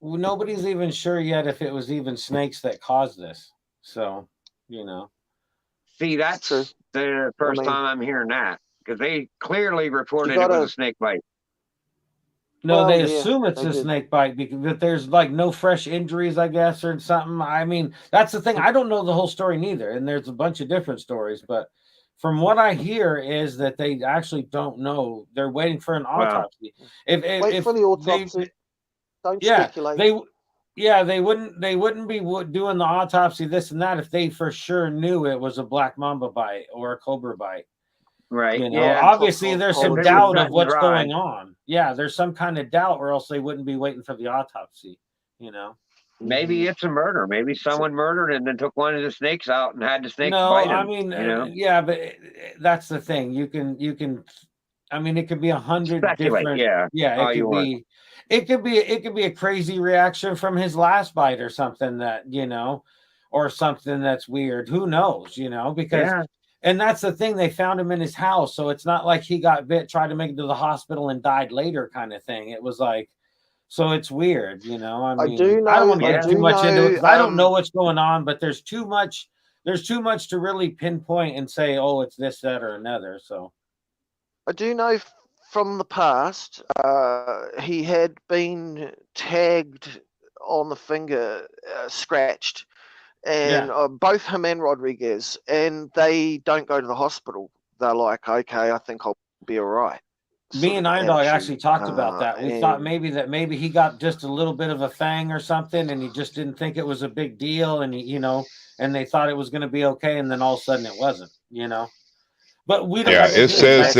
Nobody's even sure yet if it was even snakes that caused this. So, you know. See, that's the first time I'm hearing that, because they clearly reported it was a snake bite. No, they assume it's a snake bite because there's like no fresh injuries, I guess, or something. I mean, that's the thing. I don't know the whole story neither, and there's a bunch of different stories. But from what I hear is that they actually don't know. They're waiting for an autopsy. Wait for the autopsy. Don't speculate. They wouldn't be doing the autopsy, this and that, if they for sure knew it was a black mamba bite or a cobra bite. Right. You know, obviously there's some doubt of what's going on. Yeah, there's some kind of doubt, or else they wouldn't be waiting for the autopsy, you know. Maybe it's a murder. Maybe someone murdered and then took one of the snakes out and had the snakes bite him. I mean, yeah, but that's the thing. You can I mean, it could be 100 different. It could be a crazy reaction from his last bite or something that, you know, or something that's weird. Who knows, you know, because and that's the thing, they found him in his house, so it's not like he got bit, tried to make it to the hospital and died later kind of thing. It was like, so it's weird, you know. I mean, I don't want to get too much into it because I don't know what's going on, but there's too much to really pinpoint and say, oh, it's this, that, or another. So I do know from the past, he had been tagged on the finger, scratched, and both him and Rodriguez, and they don't go to the hospital. They're like, okay, I think I'll be all right. Me and Irondogg actually talked about that. We thought maybe he got just a little bit of a fang or something, and he just didn't think it was a big deal, and you know, and they thought it was going to be okay, and then all of a sudden it wasn't, you know. But we don't. Yeah, it says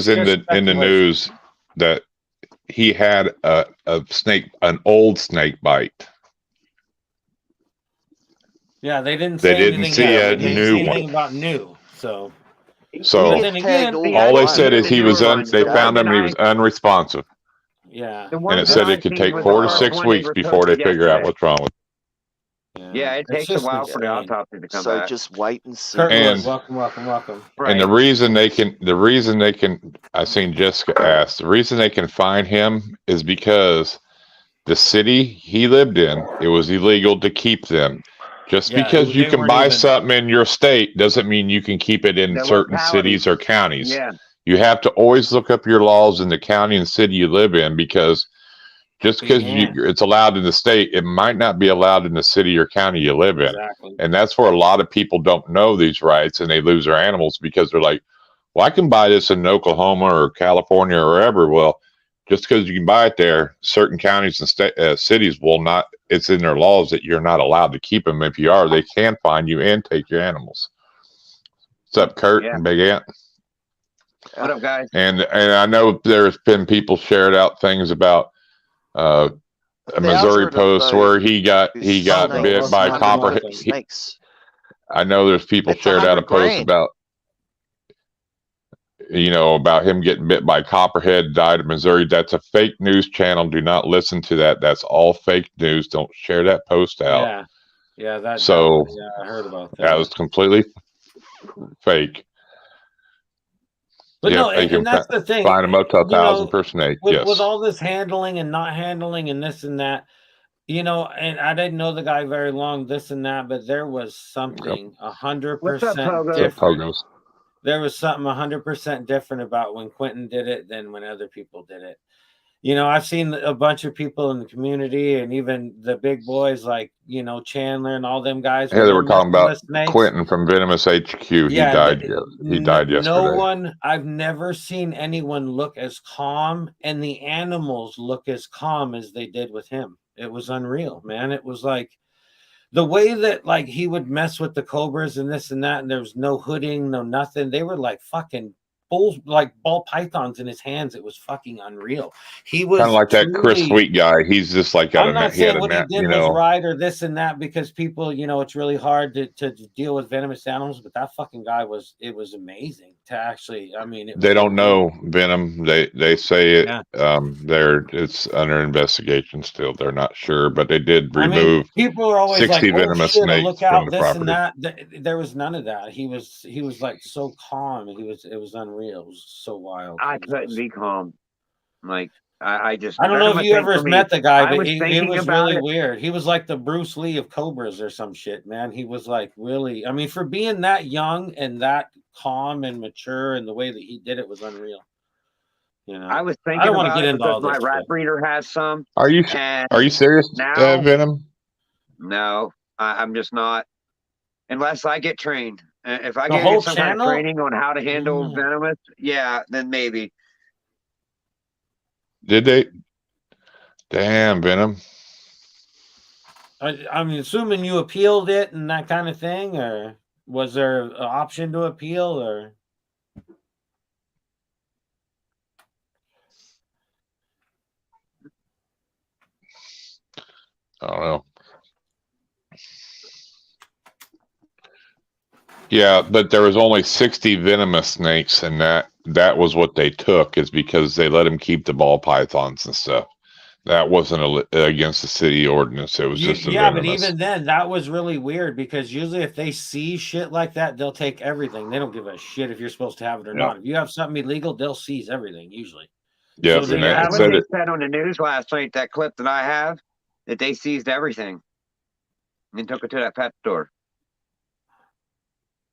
in the news that he had an old snake bite. Yeah, they didn't see a new one about new. So then again, all they said is they found him and he was unresponsive. Yeah, and it said it could take 4 to 6 weeks before they figure out what's wrong with him. Yeah, it takes a while for the autopsy to come back. So just wait and see. And welcome. Right. And the reason they can, I seen Jessica ask, the reason they can find him is because the city he lived in, it was illegal to keep them. Just because you can buy something in your state doesn't mean you can keep it in certain cities or counties. Yeah. You have to always look up your laws in the county and city you live in, because just because it's allowed in the state, it might not be allowed in the city or county you live in. Exactly. And that's where a lot of people don't know these rights, and they lose their animals because they're like, well, I can buy this in Oklahoma or California or wherever. Well, just because you can buy it there, certain counties and cities will not. It's in their laws that you're not allowed to keep them. If you are, they can find you and take your animals. What's up, Kurt and Big Ant? What up, guys? And I know there's been people shared out things about a Missouri post where he got bit by copperhead. I know there's people shared out a post about, you know, about him getting bit by copperhead, died in Missouri. That's a fake news channel. Do not listen to that. That's all fake news. Don't share that post out. Yeah, I heard about that. That was completely fake. But no, and that's the thing. Find him up to 1,000 per snake. With all this handling and not handling and this and that, you know, and I didn't know the guy very long, this and that, but there was something 100% different. There was something 100% different about when Quentin did it than when other people did it. You know, I've seen a bunch of people in the community and even the big boys like, you know, Chandler and all them guys. Yeah, they were talking about Quentin from Venomous HQ. He died yesterday. I've never seen anyone look as calm, and the animals look as calm as they did with him. It was unreal, man. It was like, the way that like he would mess with the cobras and this and that, and there was no hooding, no nothing. They were like fucking bulls, like ball pythons in his hands. It was fucking unreal. He was kind of like that Chris truly, Sweet guy. He's just like got I'm not he had saying a what he net, did you was know. right or this and that, because people, you know, it's really hard to deal with venomous animals, but that fucking guy was, it was amazing to actually, I mean, They don't know venom. They say it. Yeah. It's under investigation still. They're not sure, but they did I remove mean, people are always 60 like, "Oh venomous shit, snakes look from out, the this and property. that." There was none of that. He was like so calm. It was unreal. It was so wild. I It was couldn't just- be calm. Like I just. I don't know if venomous you ain't ever for me. met the guy, I but was it thinking was about really it. weird. He was like the Bruce Lee of cobras or some shit, man. He was like really, I mean, for being that young and that calm and mature, and the way that he did it was unreal. You know, I was I thinking don't want to about get it into because all my this rat shit. breeder has some. Are you And serious, now- Venom? No, I'm just not. Unless I get trained. If I The get whole some kind of channel? training on how to handle Mm. venomous, yeah, then maybe. Did they? Damn, Venom. I'm assuming you appealed it and that kind of thing, or was there an option to appeal, or? I don't know. Yeah, but there was only 60 venomous snakes, and that was what they took, is because they let him keep the ball pythons and stuff. That wasn't against the city ordinance. It was just a Yeah, venomous. but even then, that was really weird, because usually if they see shit like that, they'll take everything. They don't give a shit if you're supposed to have it or not. If you have something illegal, they'll seize everything usually. Yeah, So and they that have said They it. said on the news last night, that clip that I have, that they seized everything and took it to that pet store.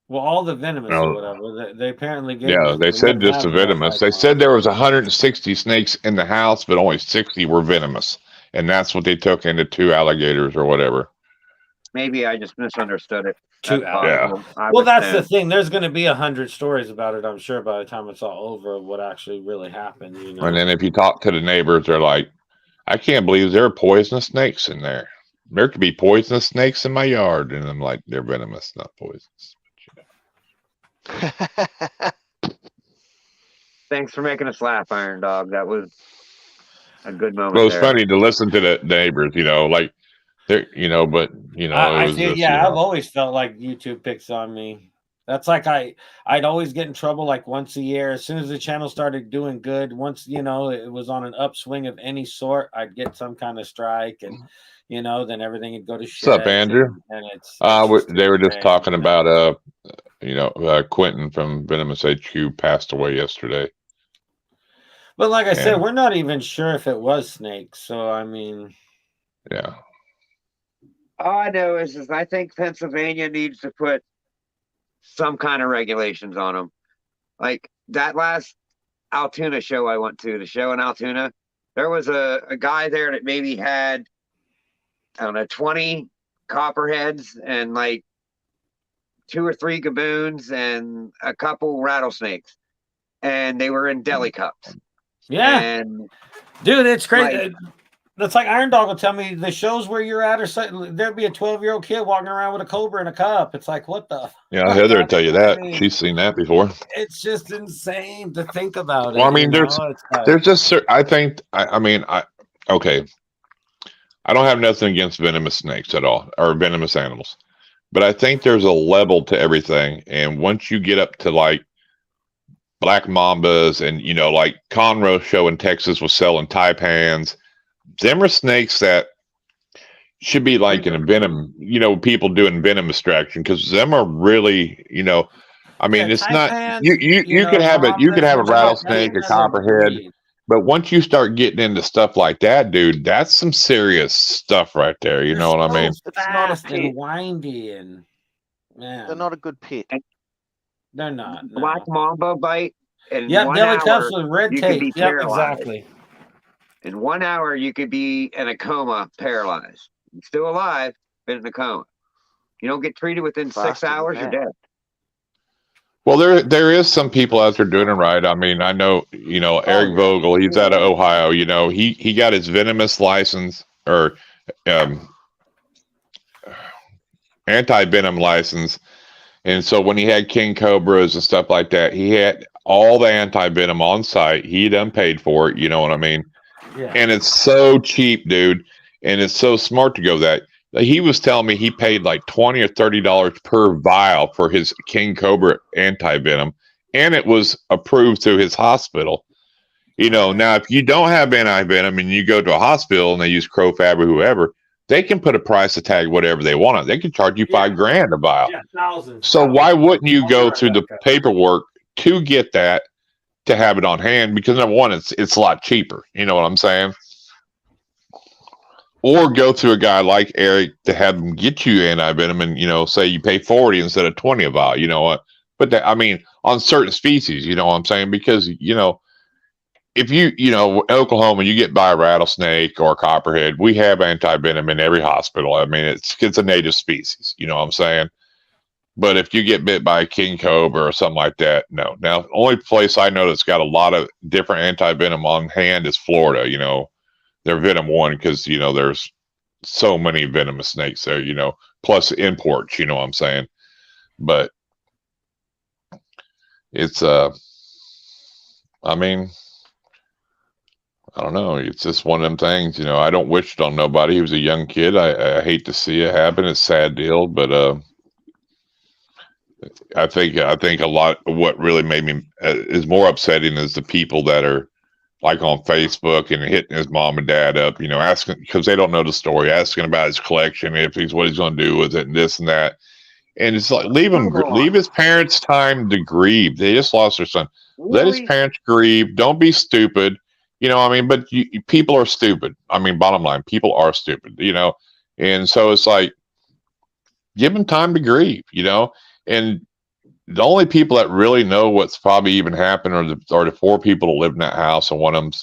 Well, all the venomous No. or whatever. They apparently gave. Yeah, they said wouldn't just have the venomous. They pythons. said there was 160 snakes in the house, but only 60 were venomous, and that's what they took into 2 alligators or whatever. Maybe I just misunderstood it. Two That's possible. Well, that's the thing. There's going to be 100 stories about it, I'm sure, by the time it's all over, of what actually really happened. You know. And then if you talk to the neighbors, they're like, "I can't believe there are poisonous snakes in there. There could be poisonous snakes in my yard," and I'm like, "They're venomous, not poisonous." Thanks for making us laugh, Irondogg. That was a good moment. Well, it's there. funny to listen to the neighbors, you know, like they're, you know, but you know, I it was feel, just, yeah, you know. I've always felt like YouTube picks on me. That's like I'd always get in trouble like once a year. As soon as the channel started doing good, once, you know, it was on an upswing of any sort, I'd get some kind of strike, and you know, then everything would go to shit. What's up, Andrew? And it's They were just insane, talking you know? about Quentin from Venomous HQ passed away yesterday. But like I said, And- we're not even sure if it was snakes. So I mean, Yeah. All I know is I think Pennsylvania needs to put some kind of regulations on them. Like that last Altoona show I went to, the show in Altoona, there was a guy there that maybe had, I don't know, 20 copperheads and like 2 or 3 gaboons and a couple rattlesnakes. And they were in deli cups. yeah, And dude, it's crazy. like- That's like Irondogg will tell me the shows where you're at, or something, there'll be a 12-year-old kid walking around with a cobra in a cup. It's like, what the? Yeah, Heather will tell you that. I mean, She's seen that before. it's just insane to think about it. Well, I mean, you know? It's like, there's just, I think, okay. I don't have nothing against venomous snakes at all, or venomous animals, but I think there's a level to everything. And once you get up to like black mambas and, you know, like Conroe show in Texas was selling taipans, them are snakes that should be like in a venom, you know, people doing venom extraction, because them are really, you know, I mean, yeah, it's not, taipans, you could have it, you could have a mambas, rattlesnake, a that's copperhead. breed. But once you start getting into stuff like that, dude, that's some serious stuff right there. You They're know what I so mean? It's not a fast pet. and windy, and man, They're not a good pet. They're not. No. black mamba bite. In Yep, 1 deli hour, cups with red you could tape. be Yep, paralyzed. exactly. In 1 hour, you could be in a coma, paralyzed. You're still alive, but in a coma. You don't get treated within 6 Faster than hours, you're that. dead. Well, there is some people out there doing it right. I mean, I know, you know, Eric yeah. Vogel, he's out of Ohio. You know, he got his venomous license, or anti-venom license. And so when he had king cobras and stuff like that, he had all the anti-venom on site. He done paid for it, you know what I mean? Yeah. And it's so cheap, dude. And it's so smart to go that. He was telling me he paid like $20 or $30 per vial for his king cobra anti-venom. And it was approved through his hospital. You know, now if you don't have anti-venom and you go to a hospital and they use Crowfab or whoever, they can put a price tag whatever they want on. They can charge you $5,000 a vial. Yeah, thousands. So why wouldn't you go through the paperwork to get that, to have it on hand? Because number one, it's a lot cheaper. You know what I'm saying? Or go through a guy like Eric to have them get you anti-venom, and you know, say you pay 40 instead of 20 a vial. You know what? But that, I mean, on certain species, you know what I'm saying? Because you know, if you know, in Oklahoma, you get by a rattlesnake or a copperhead, we have anti-venom in every hospital. I mean, it's a native species. You know what I'm saying? But if you get bit by a king cobra or something like that, no. Now, the only place I know that's got a lot of different anti-venom on hand is Florida. You know, they're Venom 1 because, you know, there's so many venomous snakes there, you know, plus imports, you know what I'm saying? But it's, I mean, I don't know. It's just one of them things, you know. I don't wish it on nobody. He was a young kid. I hate to see it happen. It's a sad deal, but I think a lot of what really made me is more upsetting is the people that are like on Facebook and hitting his mom and dad up, you know, asking because they don't know the story, asking about his collection, if he's what he's going to do with it, and this and that. And it's like leave his parents time to grieve. They just lost their son. Let his parents grieve. Don't be stupid. You know, I mean, but people are stupid. I mean, bottom line, people are stupid, you know? And so it's like, give them time to grieve, you know? And the only people that really know what's probably even happened are the 4 people that live in that house, and one of them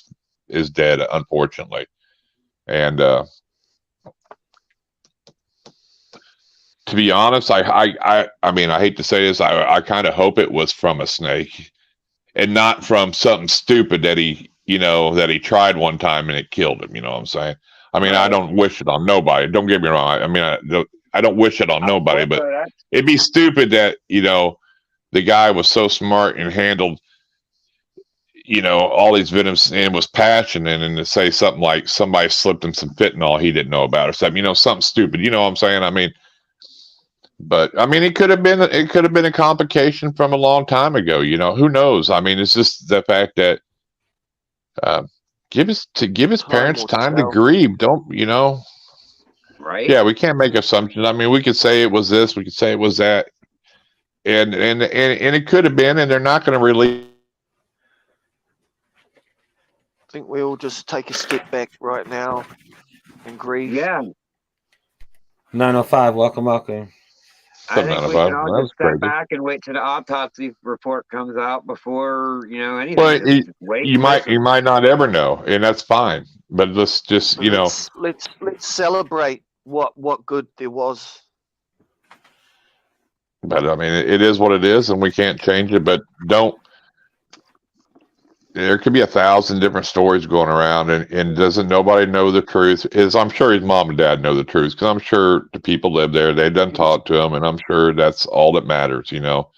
is dead, unfortunately. And to be honest, I mean, I hate to say this, I kind of hope it was from a snake and not from something stupid that he tried one time and it killed him. You know what I'm saying? I mean, I don't wish it on nobody. Don't get me wrong. I mean, I don't wish it on nobody, but it'd be stupid that, you know, the guy was so smart and handled, you know, all these venoms and was passionate, and to say something like somebody slipped him some fentanyl he didn't know about or something, you know, something stupid. You know what I'm saying? I mean, but I mean, it could have been a complication from a long time ago. You know, who knows? I mean, it's just the fact that give his parents time to grieve. Don't, you know? Right? Yeah, we can't make assumptions. I mean, we could say it was this, we could say it was that, and it could have been, and they're not going to release. I think we all just take a step back right now and grieve. Yeah. 905, welcome. I think we can all just step back and wait till the autopsy report comes out before, you know, anything. Well, you might not ever know, and that's fine. But let's just, you know, let's celebrate what good there was. But I mean, it is what it is, and we can't change it. But there could be 1,000 different stories going around, and doesn't nobody know the truth? I'm sure his mom and dad know the truth, because I'm sure the people live there, they've done talk to him, and I'm sure that's all that matters, you know.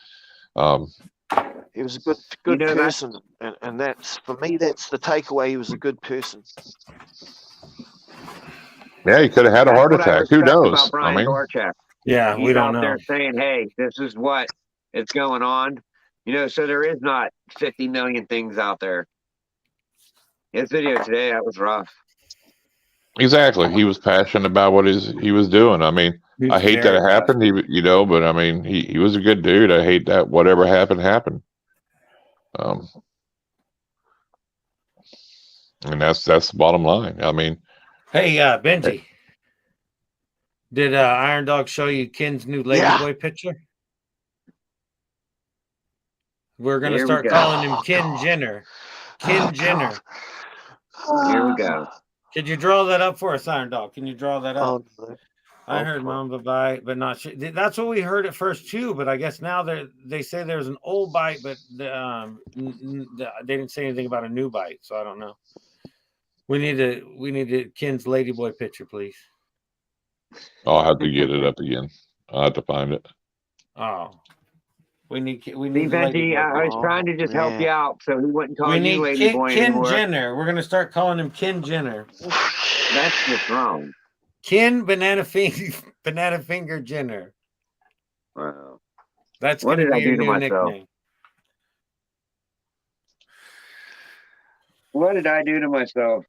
He was a good person, and that's, for me, that's the takeaway. He was a good person. Yeah, he could have had a heart attack. Who knows? I mean, yeah, we don't know. He's out there saying, "Hey, this is what is going on." You know, so there is not 50 million things out there. His video today, that was rough. Exactly. He was passionate about what he was doing. I mean, I hate that it happened. You know, but I mean, he was a good dude. I hate that whatever happened. And that's the bottom line. I mean, hey, Benji, did Irondogg show you Ken's new Ladyboy picture? We're going to start calling him Ken Jenner. Ken Jenner. Here we go. Could you draw that up for us, Irondogg? Can you draw that up? I heard Mamba bite, but not sure. That's what we heard at first too. But I guess now they say there's an old bite, but they didn't say anything about a new bite. So I don't know. We need to Ken's Ladyboy picture, please. I'll have to get it up again. I'll have to find it. Oh, we need See, the lady Benji, boy. I was trying to just help you out, so he wouldn't call We you need lady boy Ken anymore. Jenner. We're gonna start calling him Ken Jenner. That's just wrong. Ken Banana Finger Jenner. Wow. That's What gonna did be I your do to new myself? nickname. What did I do to myself?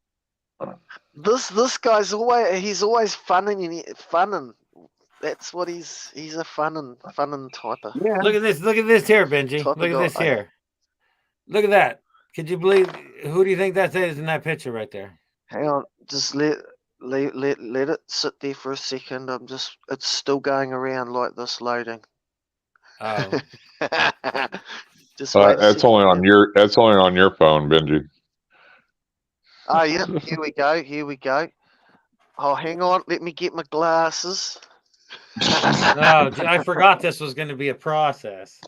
This guy's always funning. That's what he's a funnin type of. Yeah. Look at this here, Benji. Type of Look at this guy. here. Look at that. Could you believe? Who do you think that is in that picture right there? Hang on, just let it sit there for a second. It's still going around like this loading. Oh, Just wait. That's only on your phone, Benji. Oh yeah, here we go. Oh, hang on, let me get my glasses. no, I forgot this was going to be a process.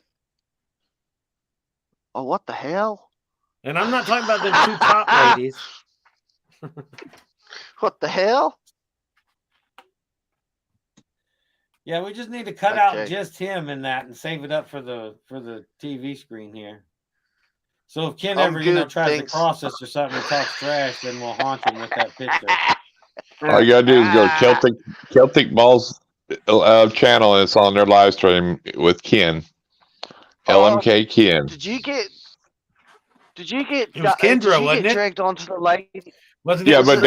Oh, what the hell? And I'm not talking about the two top ladies. What the hell? Yeah, we just need to cut out just him in that and save it up for the TV screen here. So if Ken ever tries to cross us or something and talks trash, then we'll haunt him with that picture. All you gotta do is go to Celtic Balls channel, and it's on their live stream with Ken. LMK Ken. Did you get it was Kendra, wasn't it? Dragged onto the lady? Wasn't yeah, but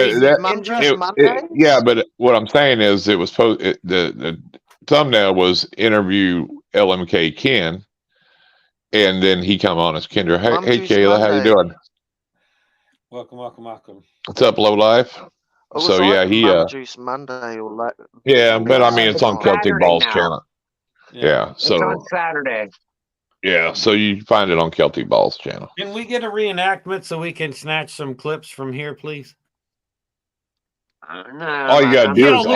yeah, but what I'm saying is it was the thumbnail was interview LMK Ken, and then he come on as Kendra. Hey Kayla, how you doing? Welcome. What's up, Low Life? So yeah, he Juice Monday or like. Yeah, but I mean it's on Celtic Balls channel. Yeah, so it's on Saturday. Yeah, so you find it on Celtic Balls channel. Can we get a reenactment so we can snatch some clips from here, please? No. All you gotta do is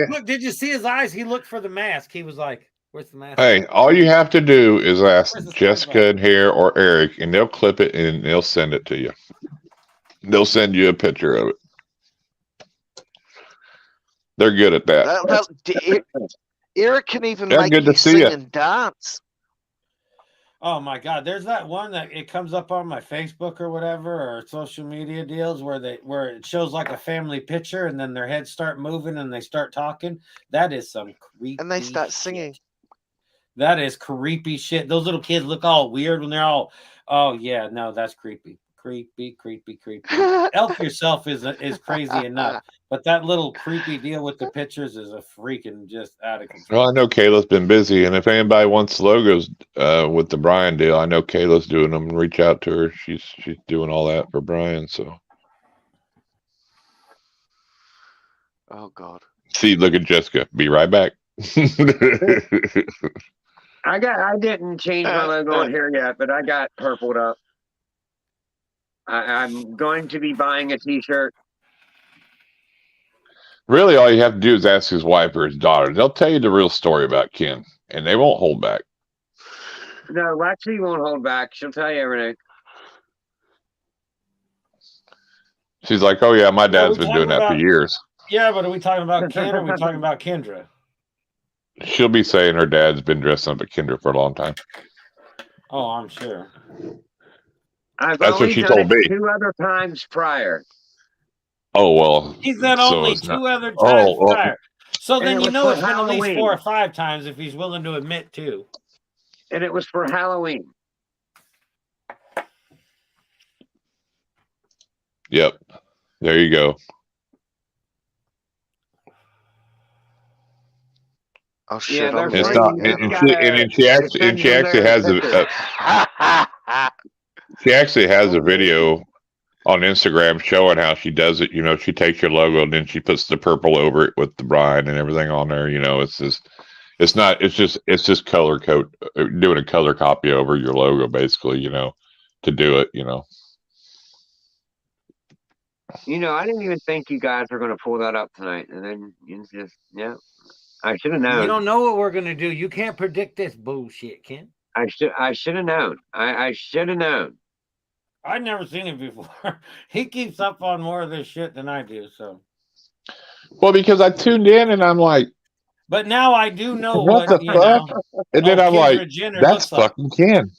look. Did you see his eyes? He looked for the mask. He was like, "Where's the mask?" Hey, all you have to do is ask Jessica and here or Eric, and they'll clip it and they'll send it to you. They'll send you a picture of it. They're good at that. Eric can even make you sing and dance. Oh my God! There's that one that it comes up on my Facebook or whatever or social media deals where it shows like a family picture and then their heads start moving and they start talking. That is some creepy. And they start singing. That is creepy shit. Those little kids look all weird when they're all. Oh yeah, no, that's creepy. Creepy. Elf yourself is crazy enough, but that little creepy deal with the pictures is a freaking just out of control. Well, I know Kayla's been busy, and if anybody wants logos with the Brian deal, I know Kayla's doing them. Reach out to her; she's doing all that for Brian. So, oh God, see, look at Jessica. Be right back. I didn't change my logo on here yet, but I got purpled up. I'm going to be buying a t-shirt. Really, all you have to do is ask his wife or his daughter. They'll tell you the real story about Ken, and they won't hold back. No, Lexi won't hold back. She'll tell you everything. She's like, oh, yeah, my dad's been doing that for years. Yeah, but are we talking about Ken or are we talking about Kendra? She'll be saying her dad's been dressing up at Kendra for a long time. Oh, I'm sure. That's what she told me. 2 other times prior. Oh, well. He's done only 2 other times prior. So then you know it's been at least 4 or 5 times if he's willing to admit to. And it was for Halloween. Yep. There you go. Oh shit! Yeah, it's not, and she actually has she actually has a video on Instagram showing how she does it. You know, she takes your logo and then she puts the purple over it with the brine and everything on there. You know, it's just color code, doing a color copy over your logo, basically. You know, to do it. You know. You know, I didn't even think you guys were going to pull that up tonight, and then you just I should have known. You don't know what we're going to do. You can't predict this bullshit, Ken. I should have known. I should have known. I've never seen it before. He keeps up on more of this shit than I do. So, well, because I tuned in and I'm like, But now I do know What what the fuck? And then I'm like, Kendra Jenner that's looks like. fucking Ken.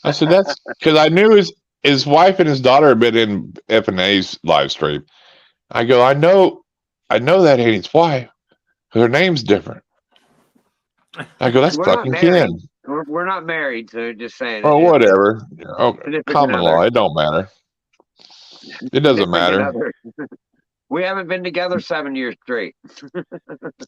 I said, that's because I knew his wife and his daughter had been in F&A's live stream. I go, I know that ain't his wife. Her name's different. I go, that's We're not fucking married. Ken. We're not married, so just saying. Or whatever. Oh, Significant common other. law. It don't matter. It doesn't matter. Other. We haven't been together 7 years straight.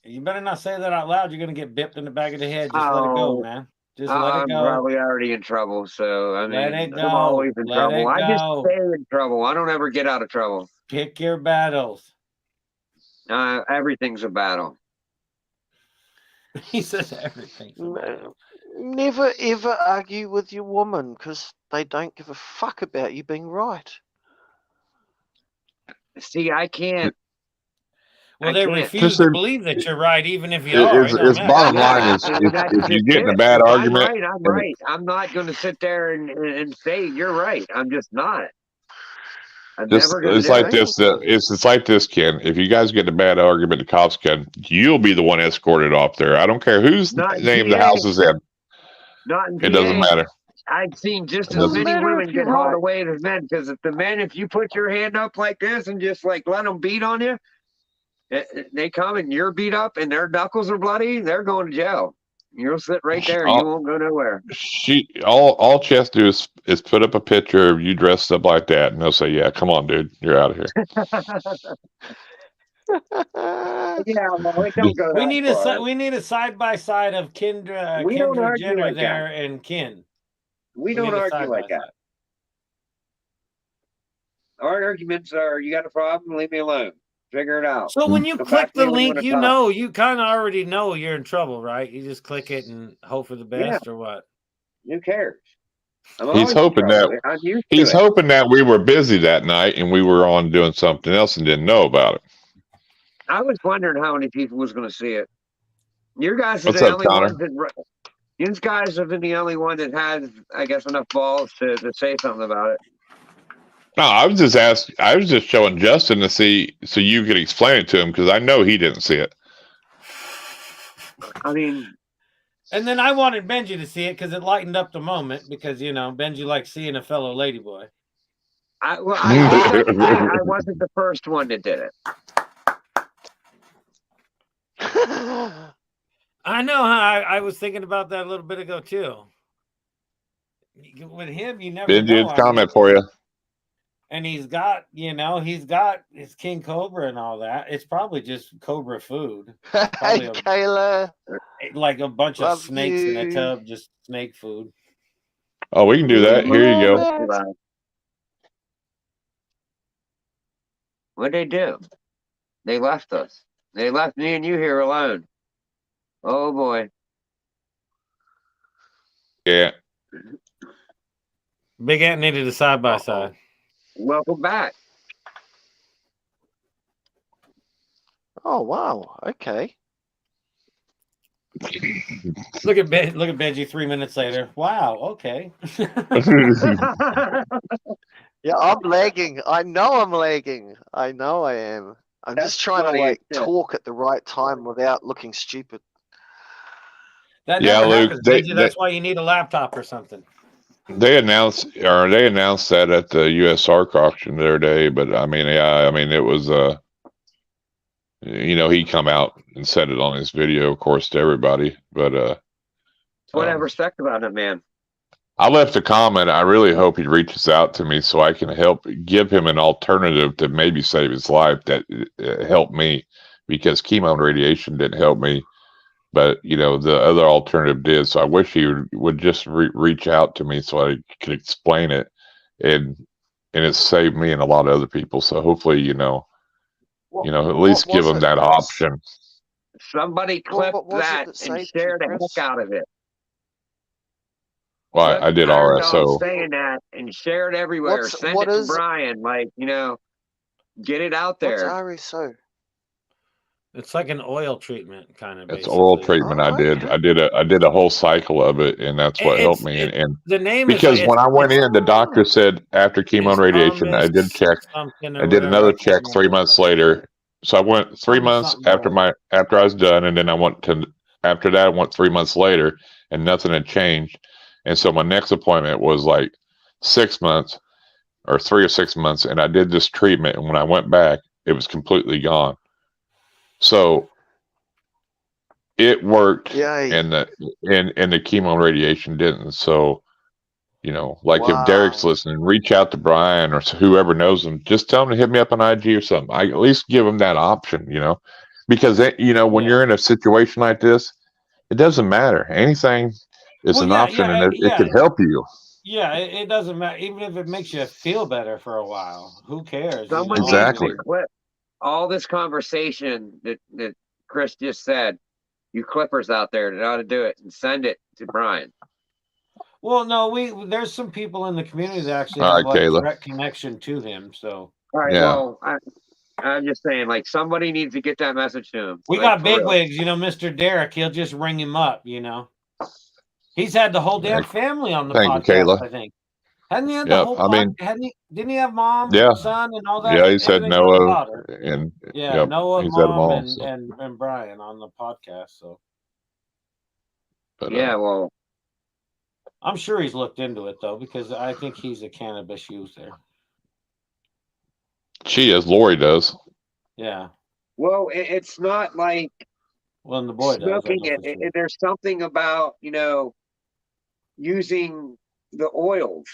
You better not say that out loud. You're gonna get bipped in the back of the head. Just let it go, man. Just let it go. I'm probably already in trouble, so I mean, Let it go. I'm always in Let trouble. it I just go. stay in trouble. I don't ever get out of trouble. Pick your battles. Everything's a battle. He says everything. Never ever argue with your woman because they don't give a fuck about you being right. See, I can't. Well, I they can't. refuse to believe that you're right, even if you are. His bottom line is if you get in a bad argument. I'm right. I'm not going to sit there and say you're right. I'm just not. It's like this. It's like this, Ken. If you guys get in a bad argument, the cops can. You'll be the one escorted off there. I don't care whose name the house is in. Not in it doesn't matter. I've seen just as many women get hauled away as men. Because if the men, if you put your hand up like this and just like let them beat on you, they come and you're beat up and their knuckles are bloody, they're going to jail. You'll sit right there. You won't go nowhere. All she has to do is put up a picture of you dressed up like that, and they'll say, "Yeah, come on, dude, you're out of here." Yeah, well, we don't go we need far. we need a side by side of Kendra Jenner like there that. And Ken. We don't argue like that. Our arguments are: you got a problem, leave me alone. Figure it out. So when you click the link, you know, you kind of already know you're in trouble, right? You just click it and hope for the best, or what? Who cares? He's hoping that we were busy that night and we were on doing something else and didn't know about it. I was wondering how many people was going to see it. Your guys are What's the up, only Connor? ones that. You guys have been the only one that has, I guess, enough balls to say something about it. No, I was just showing Justin to see so you could explain it to him because I know he didn't see it. I mean, and then I wanted Benji to see it because it lightened up the moment because you know Benji likes seeing a fellow ladyboy. I wasn't the first one that did it. I know. I was thinking about that a little bit ago too. With him, you never know. Comment for you. And he's got his King Cobra and all that. It's probably just Cobra food. Hey, Makayla. Like a bunch of snakes in a tub, just snake food. Oh, we can do that. Here you go. What'd they do? They left us. They left me and you here alone. Oh, boy. Yeah. Big Ant needed a side-by-side. Welcome back. Oh, wow. Okay. Look at Benji 3 minutes later. Wow, okay. Yeah, I'm lagging. I know I'm lagging. I know I am. I'm just trying to talk at the right time without looking stupid. That never happens, Benji. That's why you need a laptop or something. They announced that at the USARK auction the other day, but I mean, it was he come out and said it on his video, of course, to everybody. But whatever stuck about it, man. I left a comment. I really hope he reaches out to me so I can help give him an alternative to maybe save his life that helped me, because chemo and radiation didn't help me. But, the other alternative did. So I wish he would just reach out to me so I could explain it. And it saved me and a lot of other people. So hopefully, at least give them that option. Somebody clipped that and shared the heck out of it. Well, I did RSO. Saying that and share it everywhere. Send it to Brian. Get it out there. What's RSO? It's like an oil treatment kind of. It's oil treatment. I did a whole cycle of it, and that's what helped me. And the name because when I went in, the doctor said after chemo and radiation, I did check. I did another check 3 months later. So I went 3 months Something better. after I was done, and then after that I went 3 months later, and nothing had changed. And so my next appointment was like 6 months or 3 or 6 months, and I did this treatment, and when I went back, it was completely gone. So it worked, Yay. and the chemo and radiation didn't. So, you know, like if Wow. Derek's listening, reach out to Brian or whoever knows him. Just tell him to hit me up on IG or something. I at least give him that option, you know, because you know, when you're in a situation like this, it doesn't matter. Anything is an option, and it could help you. Yeah, it doesn't matter. Even if it makes you feel better for a while, who cares? Someone you know? needs to clip all this conversation that Chris just said. You clippers out there that ought to do it and send it to Brian. Well, no, there's some people in the community that actually All have right, like Kayla. direct connection to him. So all right, Yeah. well, I'm just saying, like, somebody needs to get that message to him. We like, got bigwigs, you know, Mr. Derek. He'll just ring him up, you know. He's had the whole damn family on the Thank podcast, you, Kayla. I think. Hadn't he had the whole didn't he have mom, son, and all that? Yeah, he said Noah, and Noah, he's had them mom, all, and Brian on the podcast. So, but, yeah, well, I'm sure he's looked into it though, because I think he's a cannabis user. She is. Lori does. Yeah. Well, it's not like the boy smoking does. it. There's something about, you know, using the oils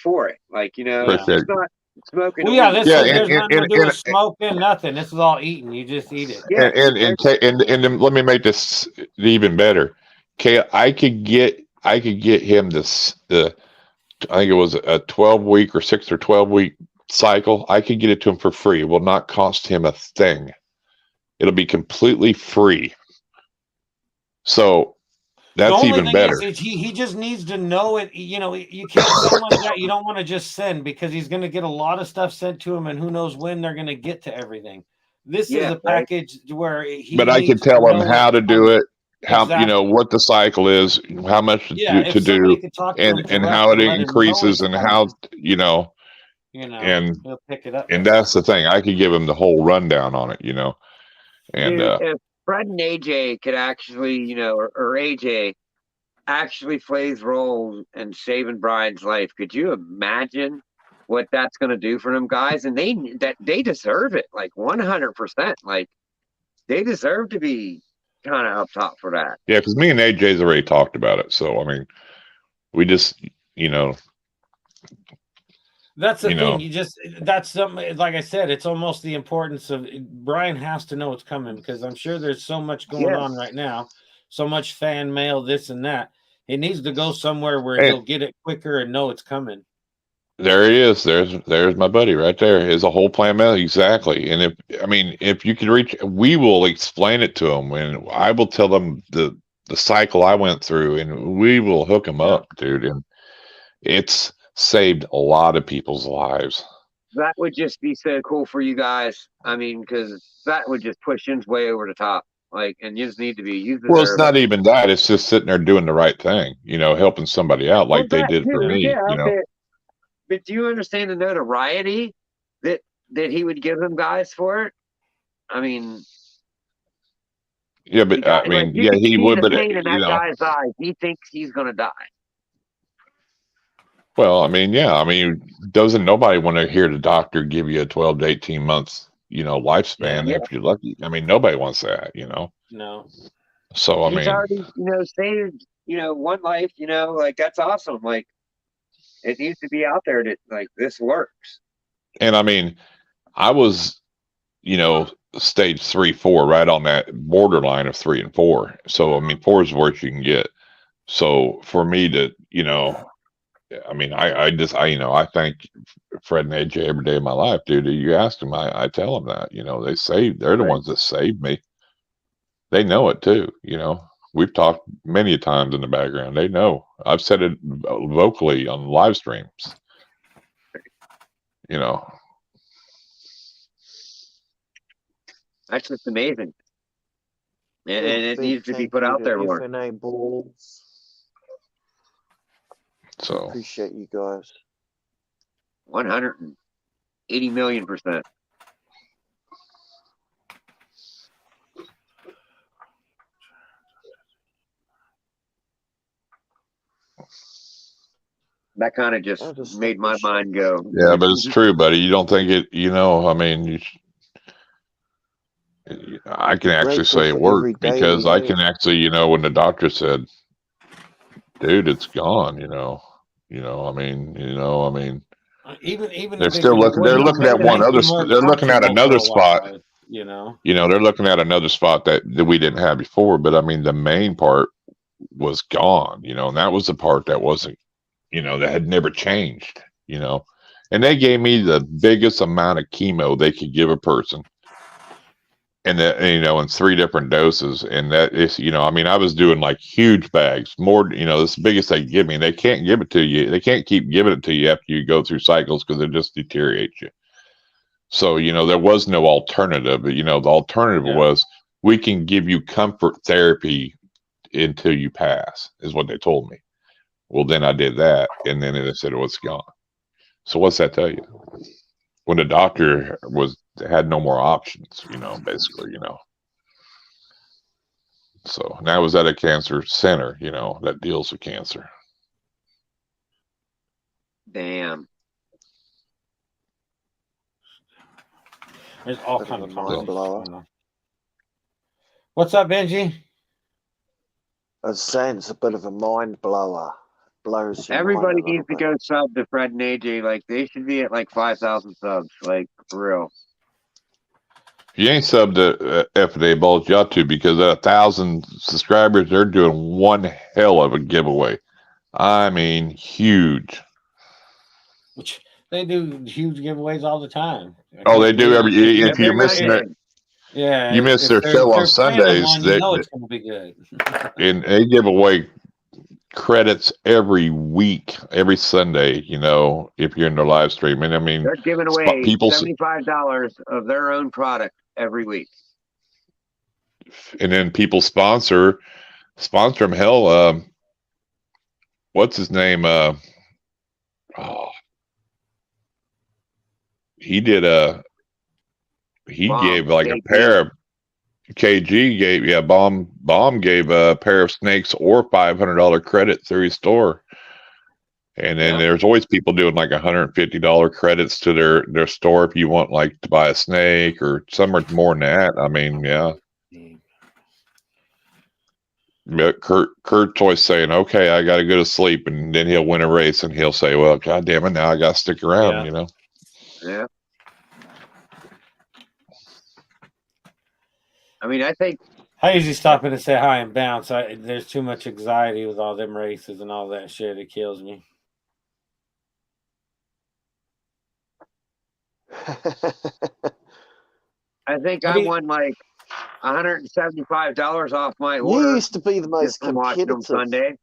for it, like, you know, it's not smoking. Well, yeah, there's nothing to do with smoking, nothing. This is all eating. You just eat it. Yeah, and then let me make this even better. Okay, I could get him I think it was a 12-week or 6 or 12-week cycle. I could get it to him for free. It will not cost him a thing. It'll be completely free. So that's even better. He just needs to know it. You know, you can't send like that. You don't want to just send, because he's going to get a lot of stuff sent to him, and who knows when they're going to get to everything. This is a package where But I can tell him how to do it, you know, what the cycle is, how much to do, and how it increases, and how, you know, and he'll pick it up. And that's the thing. I could give him the whole rundown on it, you know. And dude, if Fred and AJ could actually, you know, or AJ actually plays roles in saving Brian's life, could you imagine what that's going to do for them guys? And they deserve it, like 100%. Like, they deserve to be kind of up top for that. Yeah, because me and AJ's already talked about it. So I mean, we just, you know. That's the thing. That's something, like I said, it's almost the importance of Brian has to know it's coming, because I'm sure there's so much going on right now, so much fan mail, this and that. It needs to go somewhere where he'll get it quicker and know it's coming. There he is. There's my buddy right there. Is a whole plan mail, exactly. And if you can reach, we will explain it to him, and I will tell them the cycle I went through, and we will hook him up, dude. And it's saved a lot of people's lives. That would just be so cool for you guys. I mean, because that would just push him way over the top. Like, and you just need to be. Well, it's not even that. It's just sitting there doing the right thing, you know, helping somebody out like they did for me. Yeah, you know. But do you understand the notoriety that he would give them guys for it? I mean, yeah, but I mean, yeah, he would, but in that guy's eyes, he thinks he's going to die. Well, I mean, yeah, I mean, doesn't nobody want to hear the doctor give you a 12 to 18 months, you know, lifespan if you're lucky? I mean, nobody wants that, you know. No. So I mean, he's already, you know, saved, you know, one life, you know, like, that's awesome. Like, it needs to be out there that, like, this works. And I mean, I was, you know, stage 3, 4, right on that borderline of 3 and 4. So I mean, 4 is the worst you can get. So for me to, you know, I mean, I you know, I thank Fred and AJ every day of my life, dude. You ask them, I tell them that, you know, they're the ones that saved me. They know it too, you know. We've talked many times in the background. They know. I've said it vocally on live streams. You know. That's just amazing. And it needs to be put out there more. So appreciate you guys. 180 million%. That kind of just made my mind go. Yeah, but it's true, buddy. You don't think it, I mean, I can actually say it worked because I can actually, when the doctor said, dude, it's gone, I mean, even they're if still looking, they're looking at one other, they're looking at another spot, they're looking at another spot that we didn't have before, but I mean, the main part was gone, and that was the part that wasn't, that had never changed, and they gave me the biggest amount of chemo they could give a person. And that, in 3 different doses. And that is, I mean, I was doing like huge bags, more, this the biggest they give me. They can't give it to you. They can't keep giving it to you after you go through cycles because it just deteriorates you. So, there was no alternative. But, the alternative was we can give you comfort therapy until you pass, is what they told me. Well, then I did that. And then they said, it's gone. So what's that tell you? When the doctor had no more options, basically, So now I was at a cancer center, that deals with cancer. Damn. There's all kinds of comments. What's up, Benji? I was saying it's a bit of a mind blower. Blows everybody needs to go sub to Fred and AJ. Like, they should be at like 5,000 subs. Like, for real. If you ain't subbed to FA Balls, you ought to, because at 1,000 subscribers, they're doing one hell of a giveaway. I mean, huge. Which they do huge giveaways all the time. Oh, they do if you're missing it. Yeah, you miss their show on Sundays. You know it's going to be good. And they give away credits every week, every Sunday, if you're in their live stream. And I mean, they're giving away $75 of their own product every week. And then people sponsor them. Hell, what's his name? He did gave like a pair of KG gave Bomb gave a pair of snakes or $500 credit through his store. And then there's always people doing like $150 credits to their store if you want like to buy a snake, or some are more than that. I mean, yeah. Kurt's always saying, okay, I got to go to sleep, and then he'll win a race and he'll say, well, God damn it, now I got to stick around, Yeah. I mean, I think I usually stop in to say hi and bounce. There's too much anxiety with all them races and all that shit. It kills me. I think I won like $175 off my order. You used to be the most competitive. Sunday.